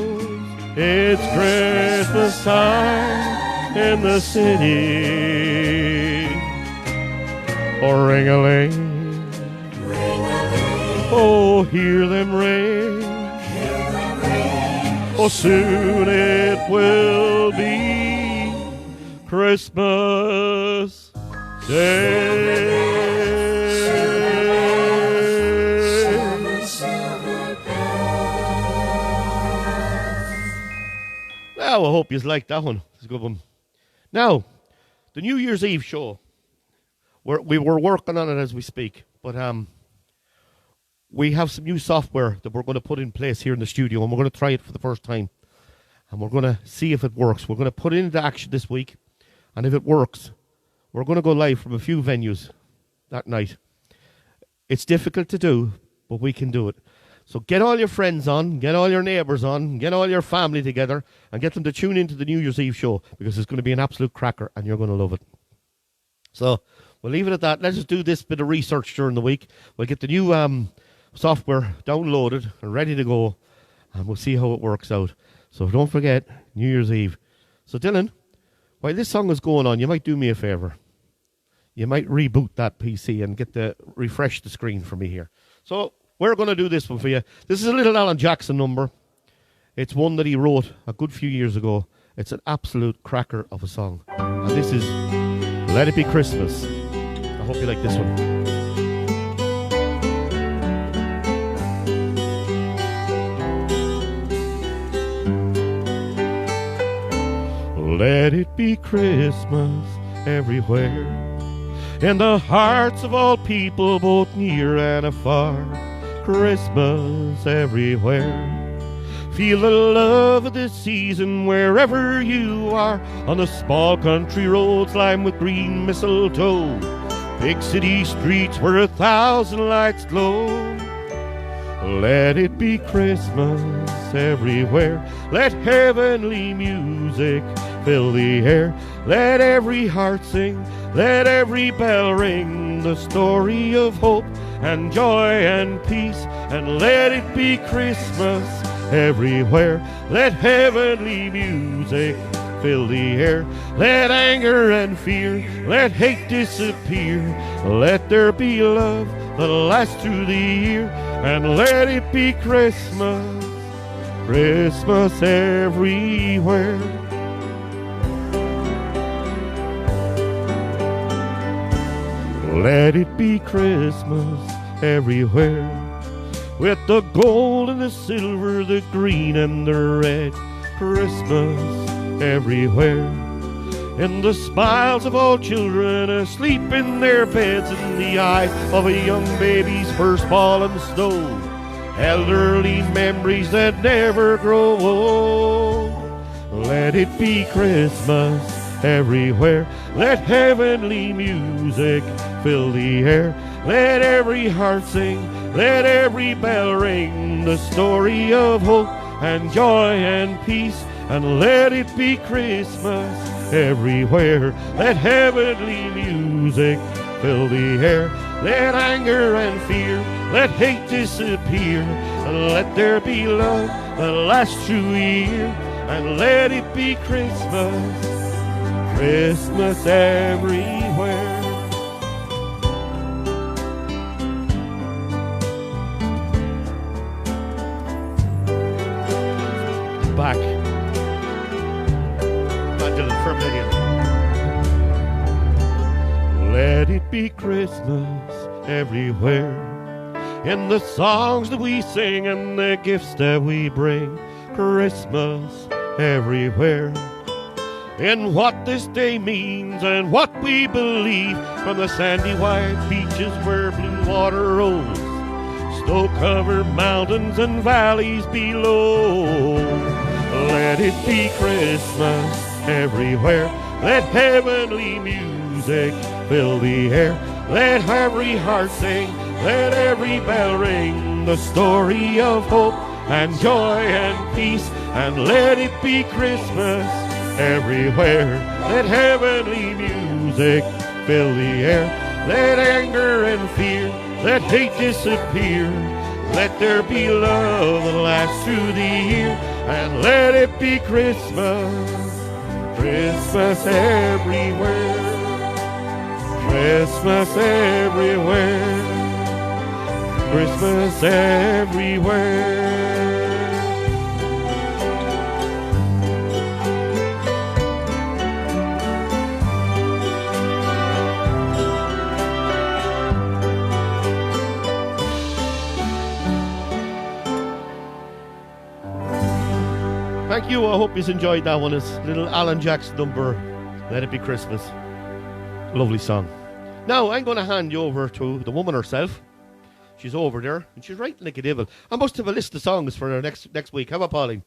S1: It's Christmas time in the city. Oh ring-a-ling,
S4: ring-a-ling,
S1: oh hear them ring.
S4: hear them ring.
S1: Oh soon it will be Christmas Day.
S4: Silver, silver bells.
S1: Now, I hope you liked that one. It's a good one. Now, the New Year's Eve show. We were working on it as we speak, but we have some new software that we're going to put in place here in the studio, and we're going to try it for the first time. And we're going to see if it works. We're going to put it into action this week, and if it works, we're going to go live from a few venues that night. It's difficult to do, but we can do it. So get all your friends on, get all your neighbours on, get all your family together, and get them to tune into the New Year's Eve show, because it's going to be an absolute cracker, and you're going to love it. So we'll leave it at that. Let's just do this bit of research during the week. We'll get the new software downloaded and ready to go, and we'll see how it works out. So don't forget, New Year's Eve. So Dylan, while this song is going on, you might do me a favour. You might reboot that PC and refresh the screen for me here. So we're going to do this one for you. This is a little Alan Jackson number. It's one that he wrote a good few years ago. It's an absolute cracker of a song. And this is Let It Be Christmas. I hope you like this one. Let it be Christmas everywhere, in the hearts of all people, both near and afar. Christmas everywhere. Feel the love of this season wherever you are, on the small country roads lined with green mistletoe, big city streets where 1,000 lights glow. Let it be Christmas everywhere. Let heavenly music fill the air. Let every heart sing, let every bell ring, the story of hope and joy and peace. And let it be Christmas everywhere. Let heavenly music fill the air. Let anger and fear, let hate disappear. Let there be love that'll last through the year. And let it be Christmas, Christmas everywhere. Let it be Christmas everywhere, with the gold and the silver, the green and the red. Christmas everywhere, in the smiles of all children asleep in their beds, in the eye of a young baby's first fall in snow. Elderly memories that never grow old. Let it be Christmas everywhere. Let heavenly music fill the air. Let every heart sing, let every bell ring, the story of hope and joy and peace. And let it be Christmas everywhere. Let heavenly music fill the air. Let anger and fear, let hate disappear. and let there be love that lasts through the year, and let it be Christmas, Christmas everywhere. Back. For a million. Let it be Christmas everywhere, in the songs that we sing and the gifts that we bring. Christmas everywhere, in what this day means and what we believe, from the sandy white beaches where blue water rolls, snow-covered mountains and valleys below. Let it be Christmas everywhere. Let heavenly music fill the air. Let every heart sing, let every bell ring, the story of hope and joy and peace. And let it be Christmas everywhere. Let heavenly music fill the air. Let anger and fear, let hate disappear. Let there be love that lasts through the year, and let it be Christmas, Christmas everywhere, Christmas everywhere, Christmas everywhere. Thank you. I hope you enjoyed that one. It's little Alan Jackson number, Let It Be Christmas. Lovely song. Now, I'm going to hand you over to the woman herself. She's over there, and she's writing like a devil. I must have a list of songs for her next week. How about Pauline?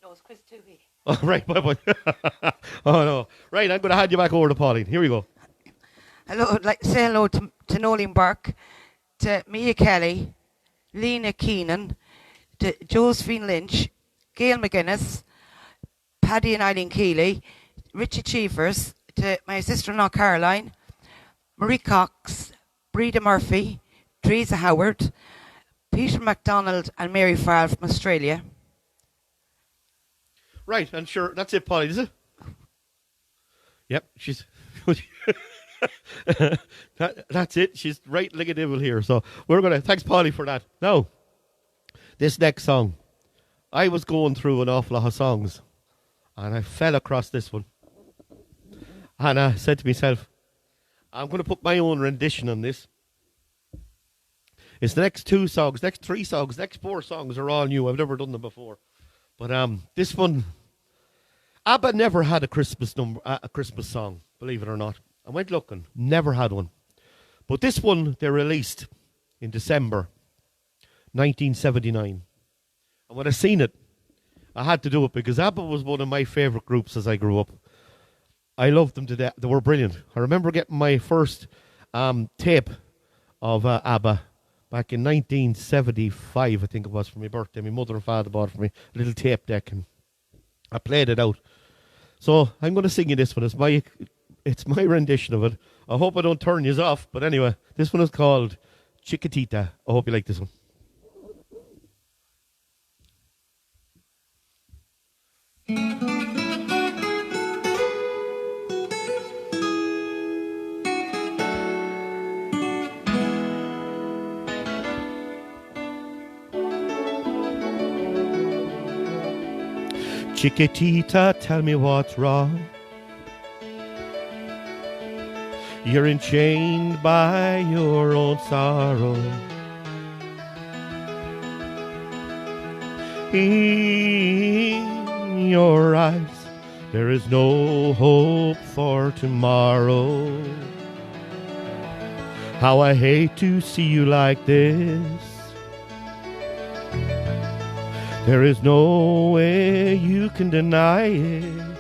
S3: No, it's Chris Toohey.
S1: Oh, right. Bye-bye. Oh, no. Right, I'm going to hand you back over to Pauline. Here we go.
S3: Hello, I'd like to say hello to Nolan Burke, to Mia Kelly, Lena Keenan, to Josephine Lynch, Gail McGuinness, Paddy and Eileen Keeley, Richie Cheevers, to my sister-in-law Caroline, Marie Cox, Breda Murphy, Teresa Howard, Peter MacDonald and Mary Farrell from Australia.
S1: Right, and sure, that's it, Pauline, is it? Yep, she's... that's it. She's right like a devil here. So we're going to... Thanks, Pauline, for that. Now, this next song. I was going through an awful lot of songs, and I fell across this one. And I said to myself, I'm going to put my own rendition on this. It's the next 2 songs, next 3 songs, next 4 songs are all new. I've never done them before. But this one, ABBA never had a Christmas song, believe it or not. I went looking, never had one. But this one they released in December 1979. And when I seen it, I had to do it because ABBA was one of my favourite groups as I grew up. I loved them to death. They were brilliant. I remember getting my first tape of ABBA back in 1975, I think it was, for my birthday. My mother and father bought it for me, a little tape deck, and I played it out. So I'm going to sing you this one. It's my rendition of it. I hope I don't turn you off, but anyway, this one is called Chiquitita. I hope you like this one. Chiquitita, tell me what's wrong. You're enchained by your own sorrow. In your eyes, there is no hope for tomorrow. How I hate to see you like this. There is no way you can deny it.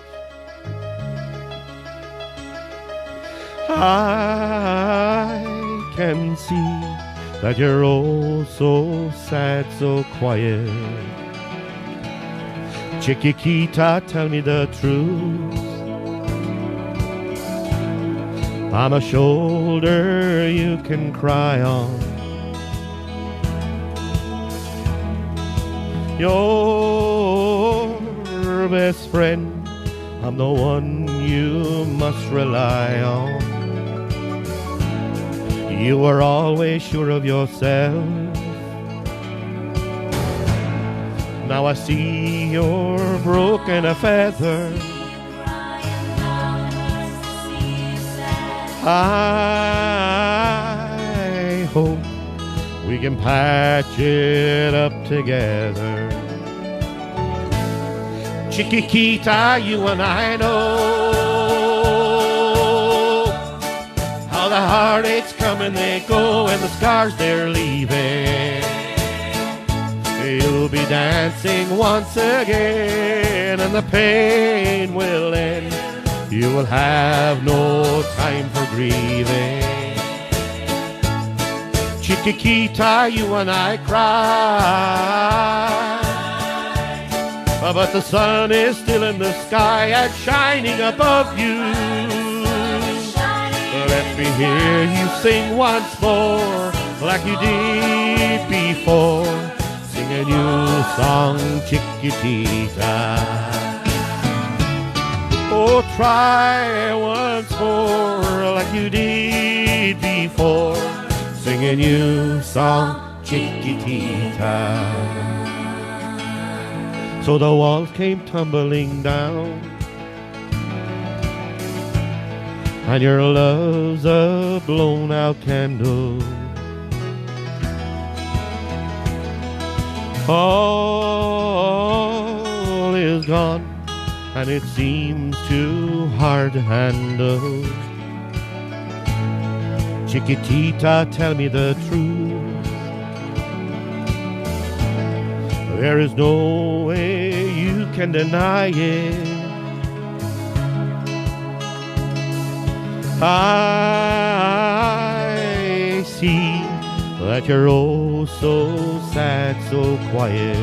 S1: I can see that you're oh so sad, so quiet. Chiquitita, tell me the truth. I'm a shoulder you can cry on. your best friend. I'm the one you must rely on. You were always sure of yourself. Now I see you're broken a feather. I hope we can patch it up together. Chiquitita, you and I know how the heartaches come and they go, and the scars they're leaving. You'll be dancing once again, and the pain will end. You will have no time for grieving. Chiquitita, you and I cry, but the sun is still in the sky and shining above you. Let me hear you sing once more, like you did before. Sing a new song, Chiquitita. Oh, try once more, like you did before. Sing a new song, Chiquitita. So the walls came tumbling down, and your love's a blown out candle. All is gone, and it seems too hard to handle. Chiquitita, tell me the truth. There is no way you can deny it. I see that you're oh so sad, so quiet.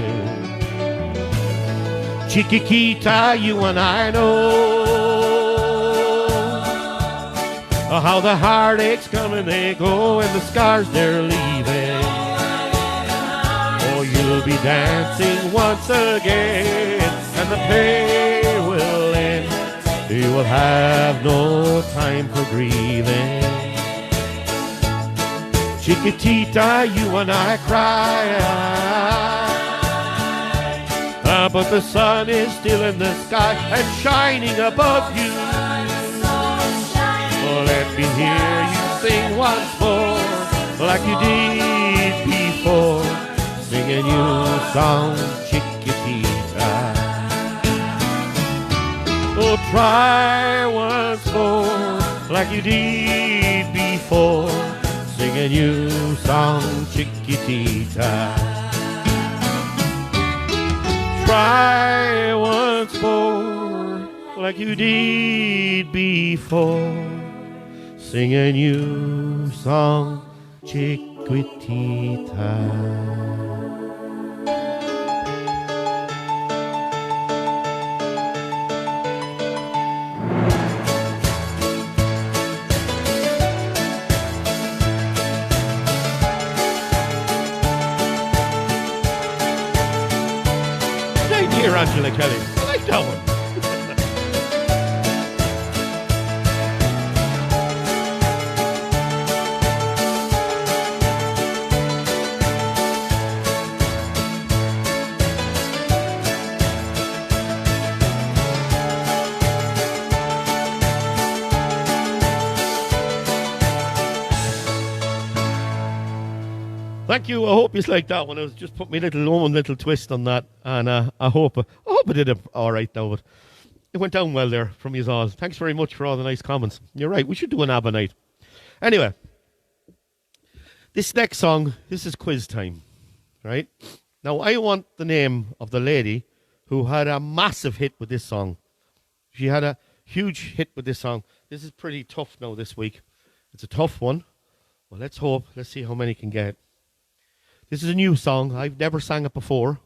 S1: Chiquitita, you and I know how the heartaches come and they go, and the scars they're leaving. Oh, you'll be dancing once again, and the pain will end. You will have no time for grieving. Chiquitita, you and I cry, but the sun is still in the sky and shining above you. Oh, let me hear you sing once more, like you did before. Sing a new song, Chiquitita. Oh, try once more, like you did before. Sing a new song, Chiquitita. Try once more, like you did before. Sing a new song, Chiquitita. Dear Angela Kelly, I like that one. Thank you. I hope you like that one. I was just put my own little twist on that, and I hope I did it all right now. But it went down well there from you all. Thanks very much for all the nice comments. You're right. We should do an ABBA night. Anyway, this next song, this is quiz time, right? Now I want the name of the lady who had a massive hit with this song. She had a huge hit with this song. This is pretty tough now this week. It's a tough one. Well, let's hope. Let's see how many can get. This is a new song. I've never sang it before,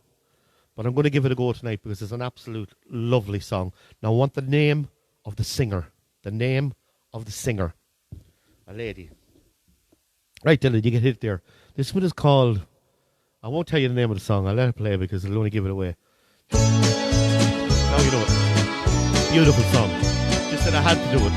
S1: but I'm going to give it a go tonight because it's an absolute lovely song. Now I want the name of the singer. The name of the singer. A lady. Right, Dylan, you get hit there. This one is called I won't tell you the name of the song. I'll let it play because it'll only give it away. Now you know it. Beautiful song. Just that I had to do it.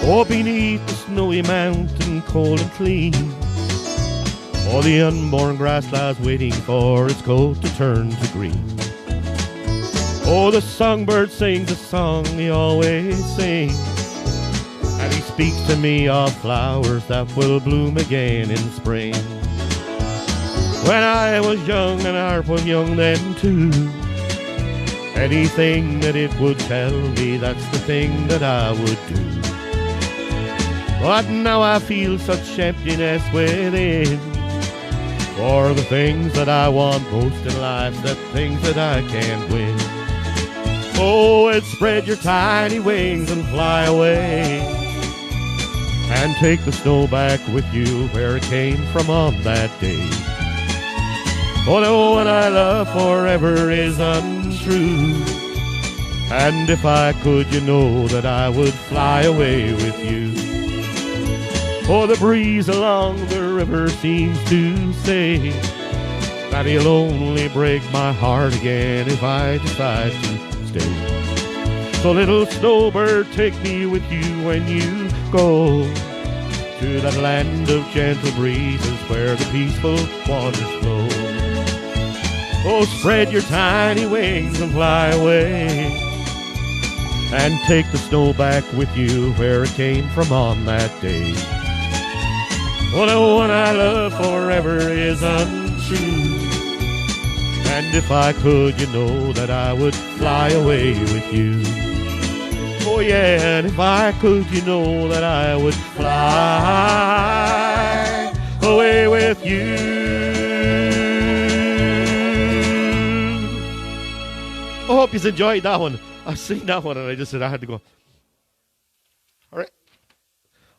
S1: Oh, beneath the snowy mountain, cold and clean, oh, the unborn grass lies waiting for its coat to turn to green. Oh, the songbird sings a song he always sings, and he speaks to me of flowers that will bloom again in spring. When I was young and harp was young then too, anything that it would tell me, that's the thing that I would do. But now I feel such emptiness within, for the things that I want most in life, the things that I can't win. Oh, and spread your tiny wings and fly away, and take the snow back with you where it came from on that day. Oh, no one I love forever is untrue, and if I could, you know that I would fly away with you. Oh, the breeze along the river seems to say that he'll only break my heart again if I decide to stay. So little snowbird, take me with you when you go to that land of gentle breezes where the peaceful waters flow. Oh, spread your tiny wings and fly away, and take the snow back with you where it came from on that day. Oh, the one I love forever is untrue, and if I could, you know that I would fly away with you. Oh yeah, and if I could, you know that I would fly away with you. I hope you enjoyed that one. I've seen that one and I just said I had to go. All right.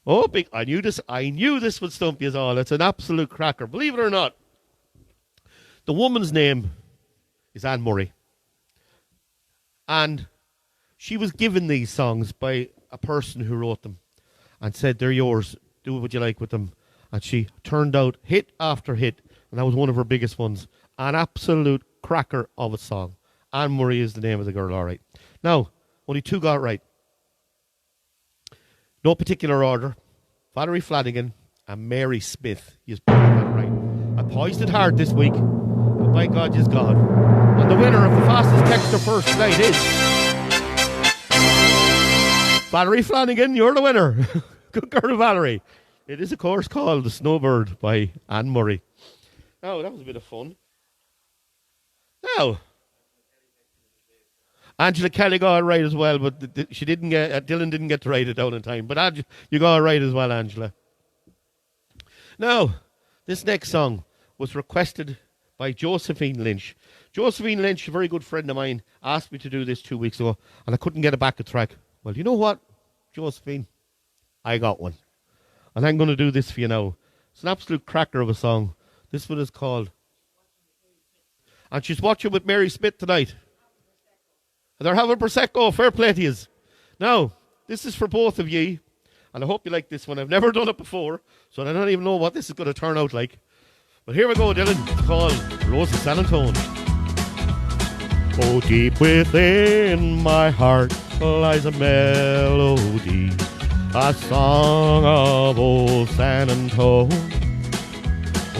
S1: Oh, big! I knew this would stump you all. It's an absolute cracker. Believe it or not, the woman's name is Anne Murray, and she was given these songs by a person who wrote them, and said they're yours. Do what you like with them. And she turned out hit after hit, and that was one of her biggest ones. An absolute cracker of a song. Anne Murray is the name of the girl. All right. Now, only two got it right. No particular order. Valerie Flanagan and Mary Smith. You got it right. I poised it hard this week, but by God, you's God. And the winner of the fastest texter first tonight is Valerie Flanagan. You're the winner. Good girl, Valerie. It is, of course, called The Snowbird by Anne Murray. Now, that was a bit of fun. Now, Angela Kelly got it right as well, but she didn't get. Dylan didn't get to write it down in time. But you got it right as well, Angela. Now, this next song was requested by Josephine Lynch. Josephine Lynch, a very good friend of mine, asked me to do this 2 weeks ago, and I couldn't get it back a track. Well, you know what, Josephine? I got one. And I'm going to do this for you now. It's an absolute cracker of a song. This one is called... And she's watching with Mary Smith tonight. They're having Prosecco. Fair play to yous. Now, this is for both of ye, and I hope you like this one. I've never done it before, so I don't even know what this is going to turn out like. But here we go, Dylan. It's called Rose of San Antonio. Oh, deep within my heart lies a melody, a song of old San Antonio,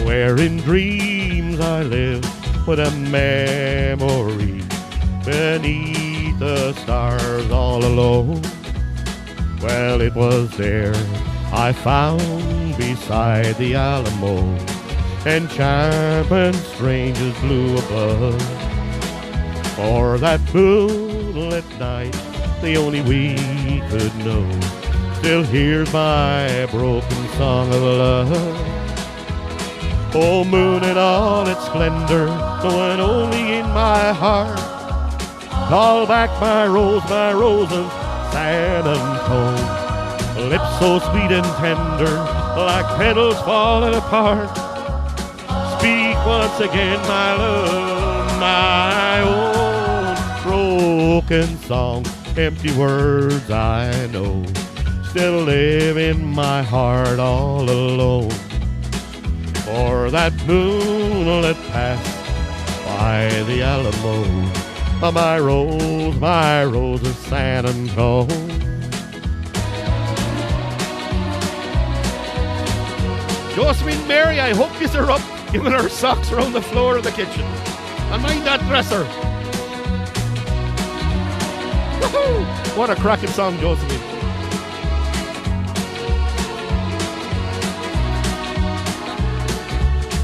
S1: where in dreams I live with a memory beneath the stars all alone. Well, it was there I found beside the Alamo enchantment strange as blue above. For that moonlit night, the only we could know, still hears my broken song of love. Oh, moon in all its splendor, knowing only in my heart, call back my rose of San Antonio. Lips so sweet and tender, like petals falling apart. Speak once again, my love, my own broken song. Empty words I know, still live in my heart all alone. For that moonlit passed by the Alamo. My rose of San Antone. Josephine Mary, I hope you are up, giving her socks around the floor of the kitchen. And mind that dresser. Woohoo! What a cracking song, Josephine.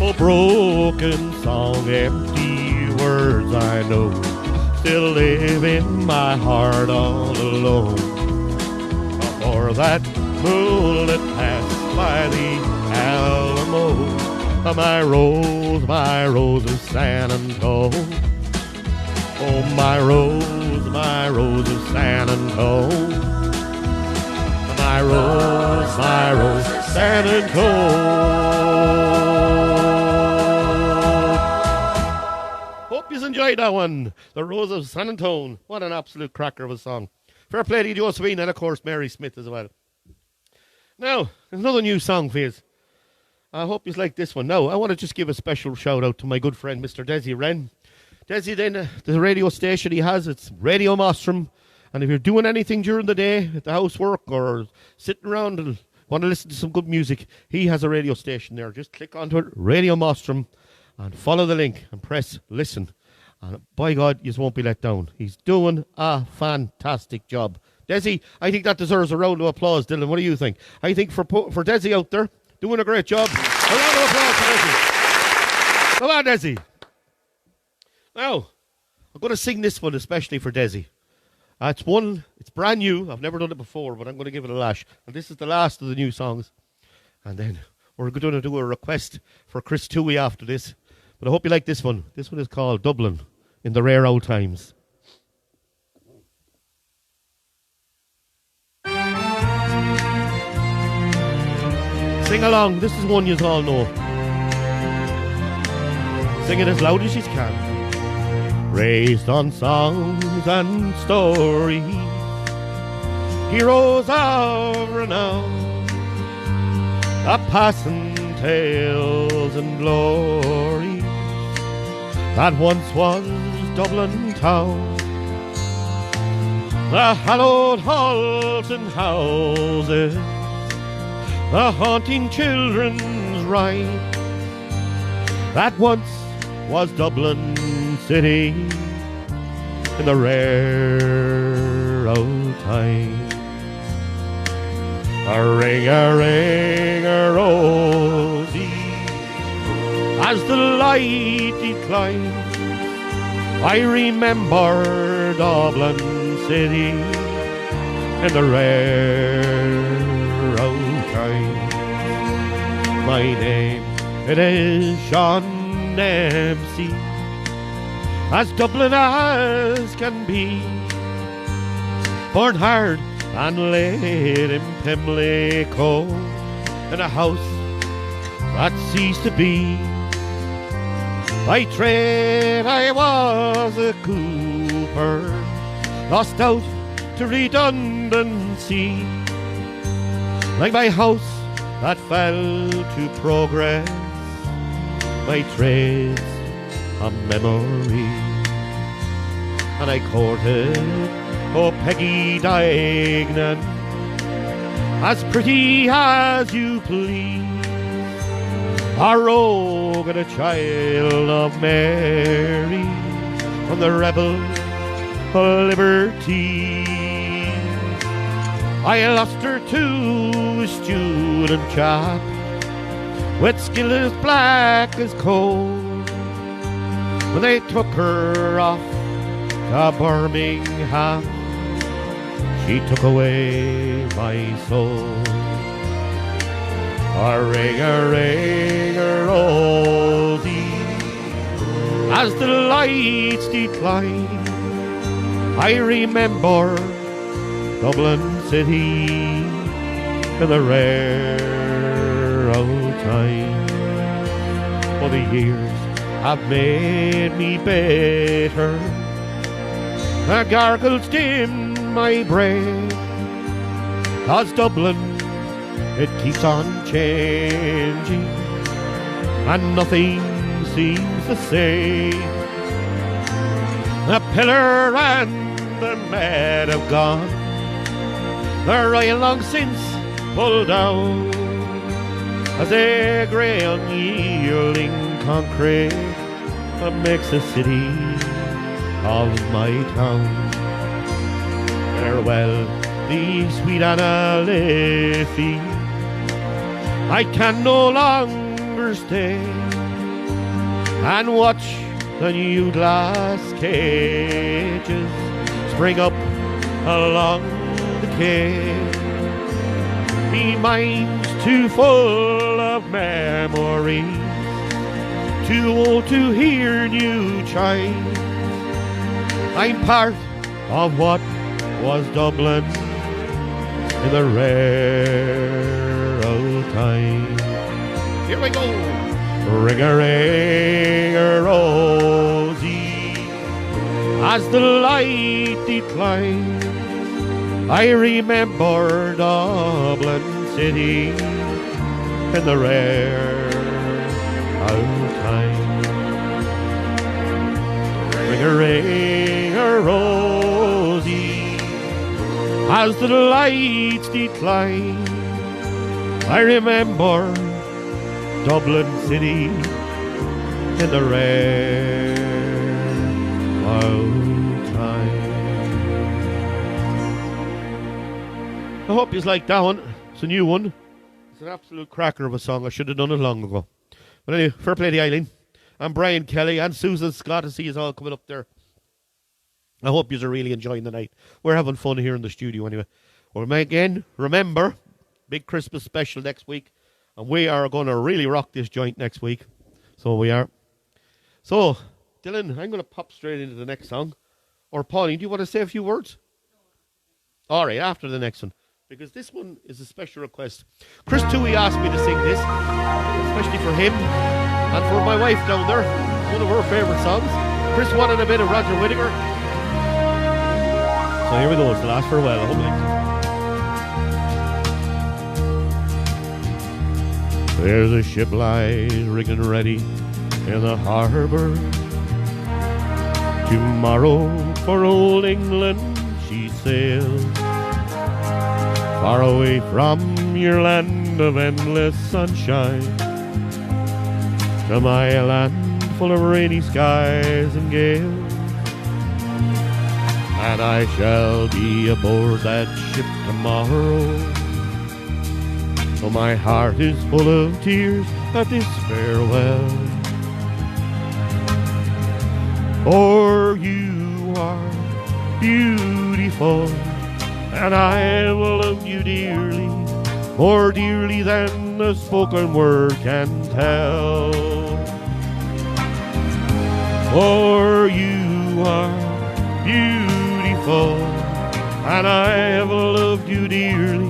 S1: Oh, broken song, empty words I know, still live in my heart all alone. For that moonlit passed by the Alamo, my rose of San Antone. Oh, my rose of San Antone. My rose, San Antone. Hope you enjoyed that one. The Rose of San Antone. What an absolute cracker of a song. Fair play to you, Josephine, and of course Mary Smith as well. Now, there's another new song for you. I hope you like this one. Now, I want to just give a special shout out to my good friend, Mr. Desi Wren. Desi, then, the radio station he has, it's Radio Nostrum. And if you're doing anything during the day, at the housework or sitting around and want to listen to some good music, he has a radio station there. Just click onto it, Radio Nostrum, and follow the link and press listen. And by God, you won't be let down. He's doing a fantastic job. Desi, I think that deserves a round of applause, Dylan. What do you think? I think for Desi out there, doing a great job. A round of applause for Desi. Come on, Desi. Now, I'm going to sing this one especially for Desi. It's brand new. I've never done it before, but I'm going to give it a lash. And this is the last of the new songs. And then we're going to do a request for Chris Toohey after this. But I hope you like this one. This one is called Dublin in the Rare Old Times. Sing along. This is one you all know. Sing it as loud as you can. Raised on songs and stories, heroes of renown, a passing tales and glories that once was Dublin town. The hallowed halls and houses, the haunting children's rhyme, that once was Dublin city in the rare old time. A ring, rosy, as the light declines, I remember Dublin city in the rare old time. My name, it is Sean Dempsey, as Dublin as can be, born hard and laid in Pimlico, in a house that ceased to be. By trade I was a cooper, lost out to redundancy, like my house that fell to progress, my trade's a memory. And I courted, oh Peggy Diagnan, as pretty as you please, a rogue and a child of Mary, from the rebel Liberty. I lost her to a student chap, with skill as black as coal, when they took her off to Birmingham, she took away my soul. A rosy, as the lights decline, I remember Dublin city in the rare old time. For the years have made me better, the gargles dim my brain, 'cause Dublin, it keeps on changing, and nothing seems the same. The pillar and the med have gone, the rail long since pulled down, as a grey unyielding concrete that makes a city of my town. Farewell, the sweet Anna Liffey, I can no longer stay and watch the new glass cages spring up along the quay. Me mind's too full of memories, too old to hear new chimes. I'm part of what was Dublin in the rare old time. Here we go. Ring-a-ring-a-rosy, as the light declines, I remember Dublin City in the rare old time. Ring-a-ring-a-rosy, as the lights decline, I remember Dublin City in the rare old time. I hope you like that one. It's a new one. It's an absolute cracker of a song. I should have done it long ago. But anyway, fair play to Eileen and Brian Kelly and Susan Scott. To see you all coming up there. I hope you are really enjoying the night. We're having fun here in the studio anyway. Well, again, remember, big Christmas special next week. And we are going to really rock this joint next week. So we are. So, Dylan, I'm going to pop straight into the next song. Or Pauline, do you want to say a few words? All right, after the next one. Because this one is a special request. Chris Toohey asked me to sing this, especially for him and for my wife down there. One of her favourite songs. Chris wanted a bit of Roger Whittaker. So here we go. It's the last farewell. I hope you like it. There's a ship lies rigging ready in the harbour. Tomorrow for old England she sails, far away from your land of endless sunshine, to my land full of rainy skies and gales. And I shall be aboard that ship tomorrow, so my heart is full of tears at this farewell. For you are beautiful, and I will love you dearly, more dearly than the spoken word can tell. For you are beautiful, and I have loved you dearly,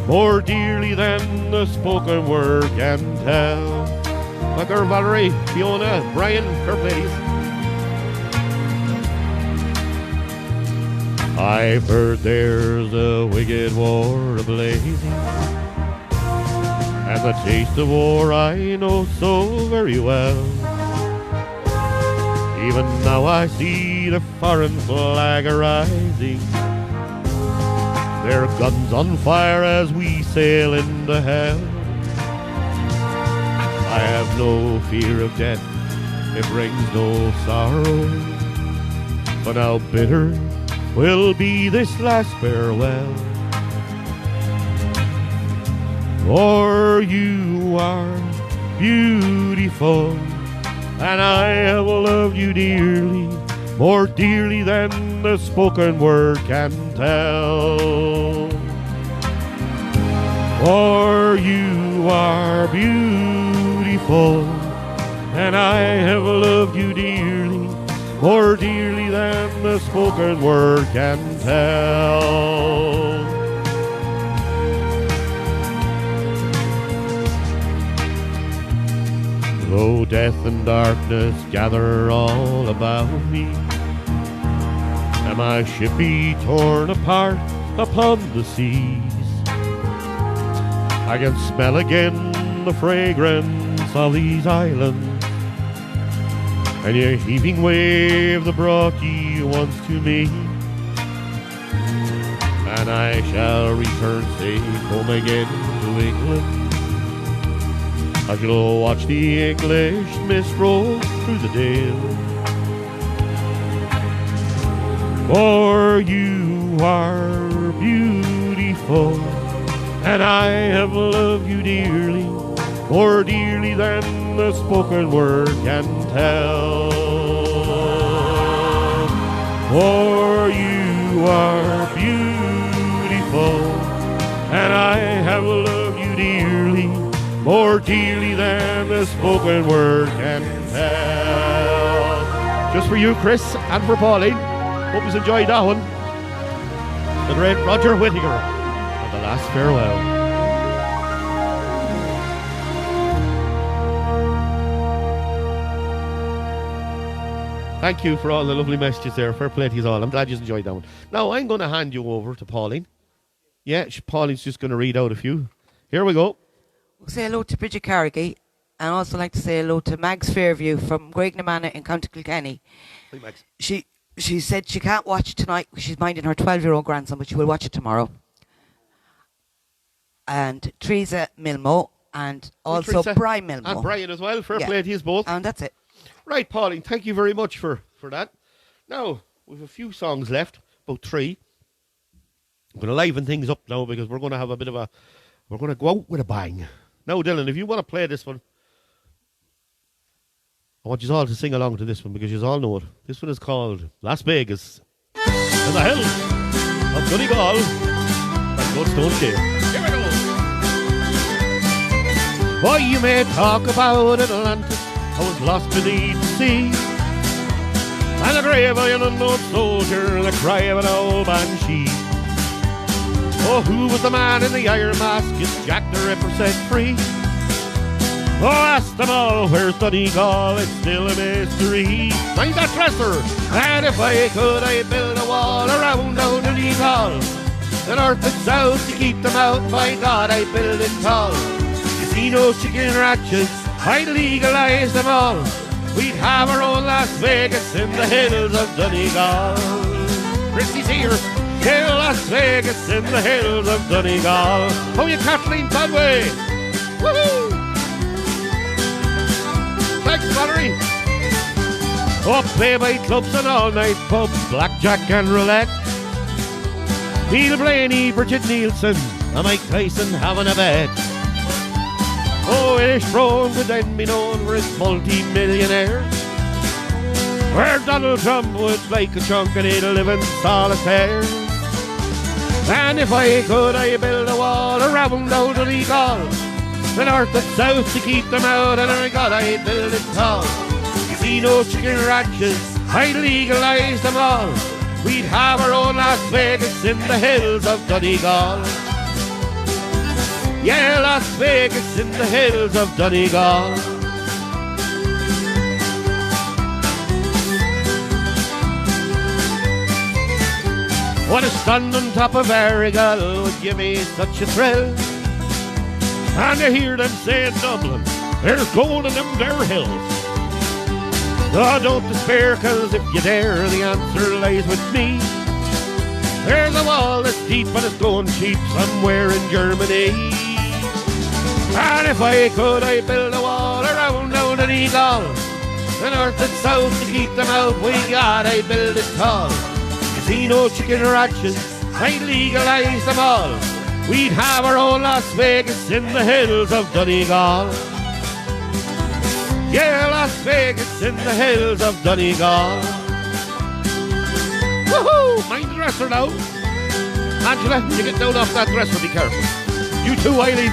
S1: more dearly than the spoken word can tell. My girl Valerie, Fiona, Brian, her ladies. I've heard there's a wicked war a-blazing, and the taste of war I know so very well. Even now I see the foreign flag a-rising, their guns on fire as we sail into hell. I have no fear of death, it brings no sorrow, but how bitter will be this last farewell. For you are beautiful, and I have loved you dearly, more dearly than the spoken word can tell. For you are beautiful, and I have loved you dearly, more dearly than the spoken word can tell. Though death and darkness gather all about me, and my ship be torn apart upon the seas, I can smell again the fragrance of these islands, and your heaving wave that brought ye once to me. And I shall return safe home again to England. I shall watch the English mist roll through the dale. For you are beautiful, and I have loved you dearly, more dearly than the spoken word can tell. For you are beautiful, and I have loved you dearly, more dearly than the spoken word can tell. Just for you, Chris, and for Pauline. Hope you enjoyed that one. The great Roger Whittaker and The Last Farewell. Thank you for all the lovely messages there. Fair play to you all. I'm glad you enjoyed that one. Now, I'm going to hand you over to Pauline. Yeah, Pauline's just going to read out a few. Here we go.
S3: We'll say hello to Bridget Carrigy, and also like to say hello to Mags Fairview from Graignamanagh in County Kilkenny.
S1: Hey, Max.
S3: She said she can't watch tonight because she's minding her 12-year-old grandson, but she will watch it tomorrow. And Teresa Milmo, and also
S1: Teresa.
S3: Brian Milmo.
S1: And Brian as well. Fair play to you both.
S3: And that's it.
S1: Right, Pauline, thank you very much for that. Now, we've a few songs left, about 3. I'm going to liven things up now because we're going to have a bit of a... We're going to go out with a bang. Now, Dylan, if you want to play this one, I want you all to sing along to this one because you all know it. This one is called Las Vegas in the hills of Donegal by Goldstone Shale. Here we go. Boy, you may talk about Atlantis, I was lost beneath the sea, and the grave of an unknown soldier, and the cry of an old banshee. Oh, who was the man in the iron mask? It's Jack the Ripper set free. Oh, ask them all, where's Donegal? It's still a mystery. Mind that dresser, and if I could, I'd build a wall around Donegal, the north and south to keep them out. By God, I'd build it tall. Casinos, chicken ranches, I'd legalize them all. We'd have our own Las Vegas in the hills of Donegal. Christy's here. Yeah, Las Vegas in the hills of Donegal. Oh, you Kathleen Conway. Woohoo! Thanks, Valerie. Oh, play-by clubs and all-night pubs, blackjack and roulette. Neil Blaney, Bridget Nielsen, and Mike Tyson having a bet. Oh, Irish Brown would then be known for his multi-millionaires, where Donald Trump would like a chunk and he'd live in solitaire. And if I could, I'd build a wall around Donegal, the north and south to keep them out, and I God, I'd build it tall. Casinos, chicken ranches, I'd legalize them all. We'd have our own Las Vegas in the hills of Donegal. Yeah, Las Vegas in the hills of Donegal. What a stand on top of Arrigal would give me such a thrill. And to hear them say in Dublin, there's gold in them there hills. Oh, don't despair, cause if you dare, the answer lies with me. There's a wall that's deep and it's going cheap somewhere in Germany. And if I could, I'd build a wall around Donegal, the north and south to keep them out. We God, I'd build it tall. Casino, chicken ranches, I'd legalize them all. We'd have our own Las Vegas in the hills of Donegal. Yeah, Las Vegas in the hills of Donegal. Woohoo! Mind the dresser now. Angela, when you get down off that dresser, be careful. You too, Eileen.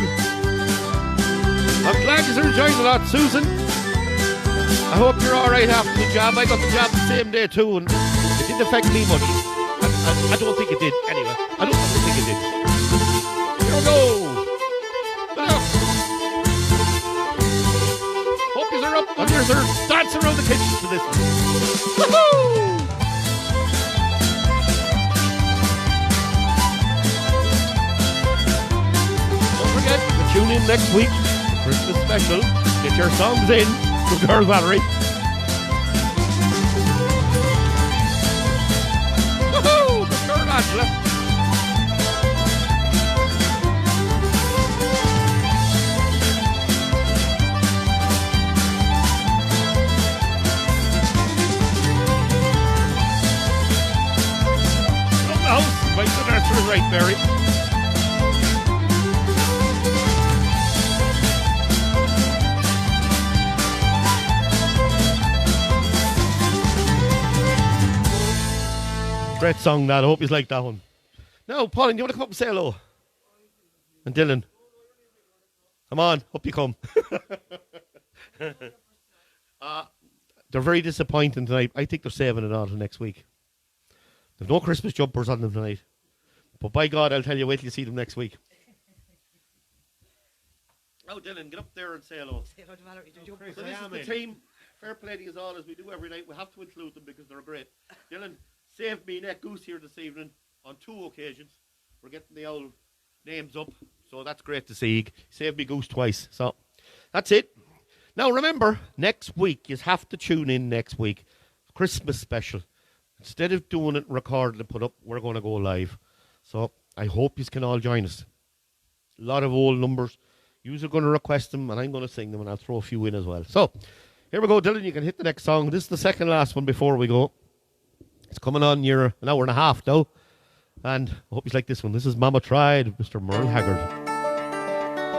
S1: I'm glad you're enjoying a lot, Susan. I hope you're alright after the job. I got the job the same day too, and it didn't affect me much. I don't think it did, anyway. I don't think it did. Here we go. Hope you're up, and you're dancing around the kitchen to this one. Woohoo! Don't forget the tune in next week for Christmas special. Get your songs in to Girl Valerie. Woohoo! The third Angela. Right, the nursery, right, Barry. Great song, that. I hope you like that one. Now, Pauline, do you want to come up and say hello? And Dylan. Come on, up you come. They're very disappointing tonight. I think they're saving it all for next week. There's no Christmas jumpers on them tonight. But by God, I'll tell you, wait till you see them next week. Now, Dylan, get up there and say hello. Say hello to Valerie. So this is the team. Fair play to you all, as we do every night. We have to include them because they're great. Dylan saved me net goose here this evening on 2 occasions. We're getting the old names up, so that's great to see. He saved me goose twice. So that's it. Now, remember, next week, you have to tune in next week. Christmas special. Instead of doing it recorded and put up, we're going to go live. So I hope you can all join us. A lot of old numbers. You are going to request them, and I'm going to sing them, and I'll throw a few in as well. So here we go, Dylan. You can hit the next song. This is the second last one before we go. It's coming on near an hour and a half now. And I hope you like this one. This is Mama Tried, Mr. Merle Haggard.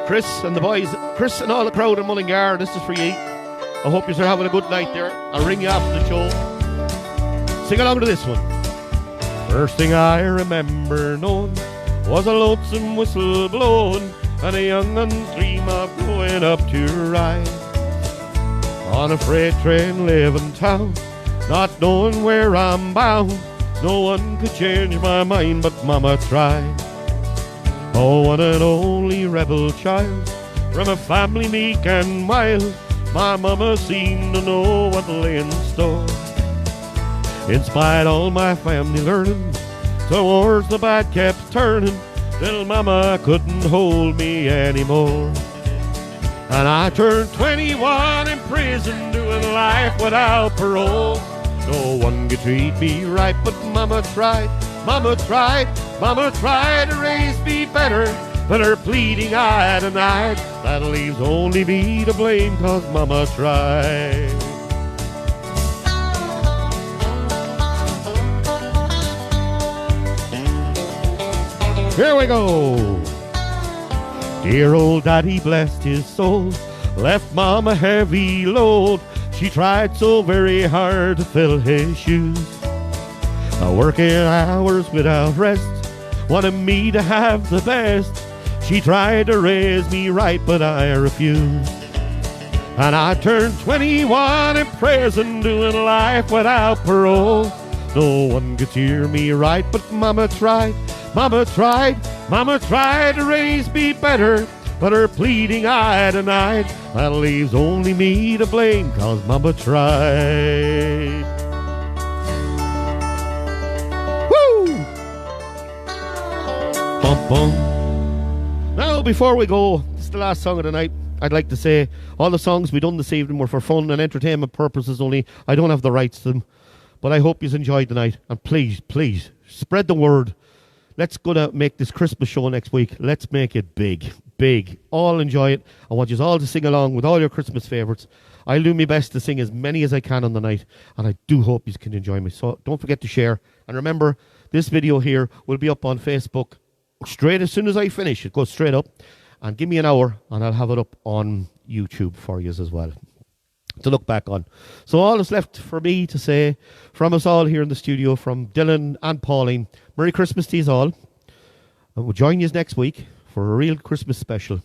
S1: Chris and the boys, Chris and all the crowd in Mullingar, this is for you. I hope you're having a good night there. I'll ring you after the show. Sing along to this one. First thing I remember knowing was a lonesome whistle blowing and a young un's dream of going up to ride on a freight train leaving town, not knowing where I'm bound. No one could change my mind, but Mama tried. Oh, one and only rebel child from a family meek and mild, my Mama seemed to know what lay in store. In spite all my family learning, towards the bad kept turning, till Mama couldn't hold me anymore. And I turned 21 in prison, doing life without parole. No one could treat me right, but Mama tried, Mama tried, Mama tried to raise me better, but her pleading I denied. That leaves only me to blame, 'cause Mama tried. Here we go. Dear old daddy, blessed his soul, left Mom a heavy load. She tried so very hard to fill his shoes, working hours without rest, wanted me to have the best. She tried to raise me right, but I refused. And I turned 21 in prison, doing life without parole. No one could hear me right, but Mama tried, Mama tried, Mama tried to raise me better, but her pleading I denied. That leaves only me to blame, 'cause Mama tried. Woo! Bum, bum. Now, before we go, this is the last song of the night. I'd like to say all the songs we done this evening were for fun and entertainment purposes only. I don't have the rights to them, but I hope you've enjoyed the night. And please, please, spread the word. Let's go to make this Christmas show next week. Let's make it big, big. All enjoy it. I want you all to sing along with all your Christmas favourites. I'll do my best to sing as many as I can on the night, and I do hope you can enjoy me. So don't forget to share. And remember, this video here will be up on Facebook straight as soon as I finish. It goes straight up. And give me an hour, and I'll have it up on YouTube for you as well to look back on. So all that's left for me to say from us all here in the studio, from Dylan and Pauline, Merry Christmas to you all. And we'll join you next week for a real Christmas special.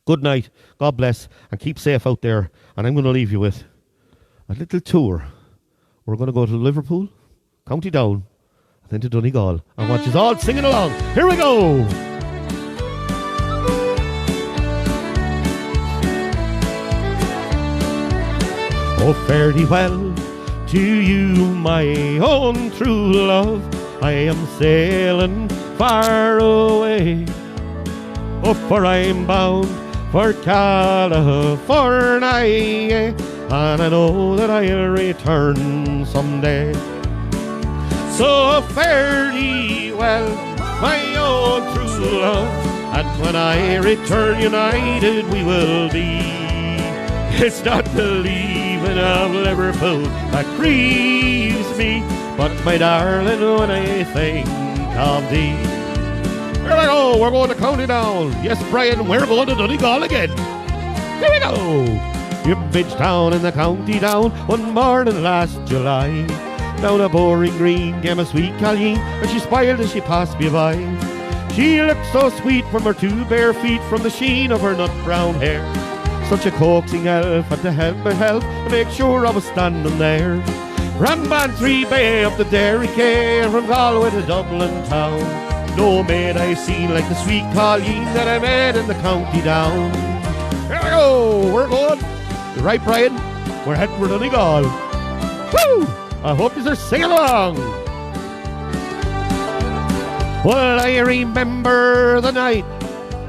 S1: Good night, God bless, and keep safe out there. And I'm going to leave you with a little tour. We're going to go to Liverpool, County Down, and then to Donegal. I want you all singing along. Here we go. Oh, fare thee well to you, my own true love. I am sailing far away. Oh, for I'm bound for California, and I know that I'll return someday. So fare thee well, my old true love, and when I return united we will be. It's not the leaving of Liverpool that grieves me, but my darling, when I think of thee. Here we go, we're going to County Down. Yes, Brian, we're going to Donegal again. Here we go. In Bridgetown in the County Down, one morning last July, down a boring green came a sweet Colleen, and she smiled as she passed me by. She looked so sweet from her two bare feet, from the sheen of her nut brown hair. Such a coaxing elf had to help myself to make sure I was standing there. From Bantry Bay up to Derry Quay, from Galway to Dublin town, no maid I've seen like the sweet Colleen that I met in the County Down. Here we go, we're going. You're right, Brian, we're heading for Donegal. Woo! I hope you're singing along. Well, I remember the night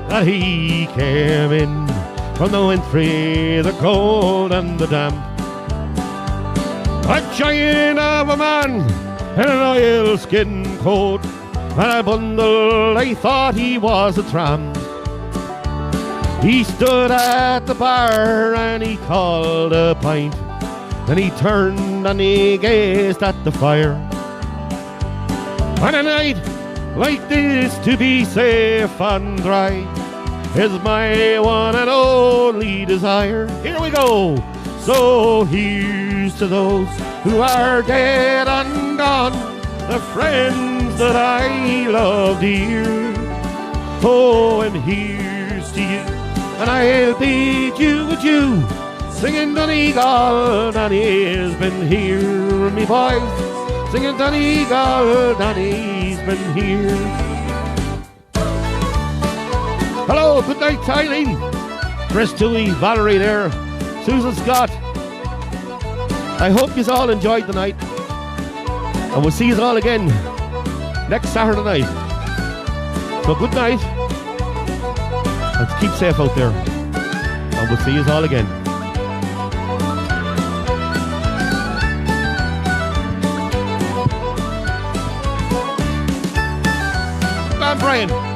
S1: that he came in, from the wintry, the cold and the damp. A giant of a man in an oilskin coat, and a bundle, I thought he was a tramp. He stood at the bar and he called a pint, then he turned and he gazed at the fire. On a night like this, to be safe and dry is my one and only desire. Here we go. So here's to those who are dead and gone, the friends that I love dear. Oh, and here's to you, and I'll bid you adieu, singing Donegal, Danny's been here, me boys, singing Donegal, Danny's been here. Hello, good night, Eileen. Chris Toohey, Valerie there, Susan Scott. I hope you all enjoyed the night, and we'll see you all again next Saturday night. So good night, and keep safe out there, and we'll see you all again. Come on, Brian.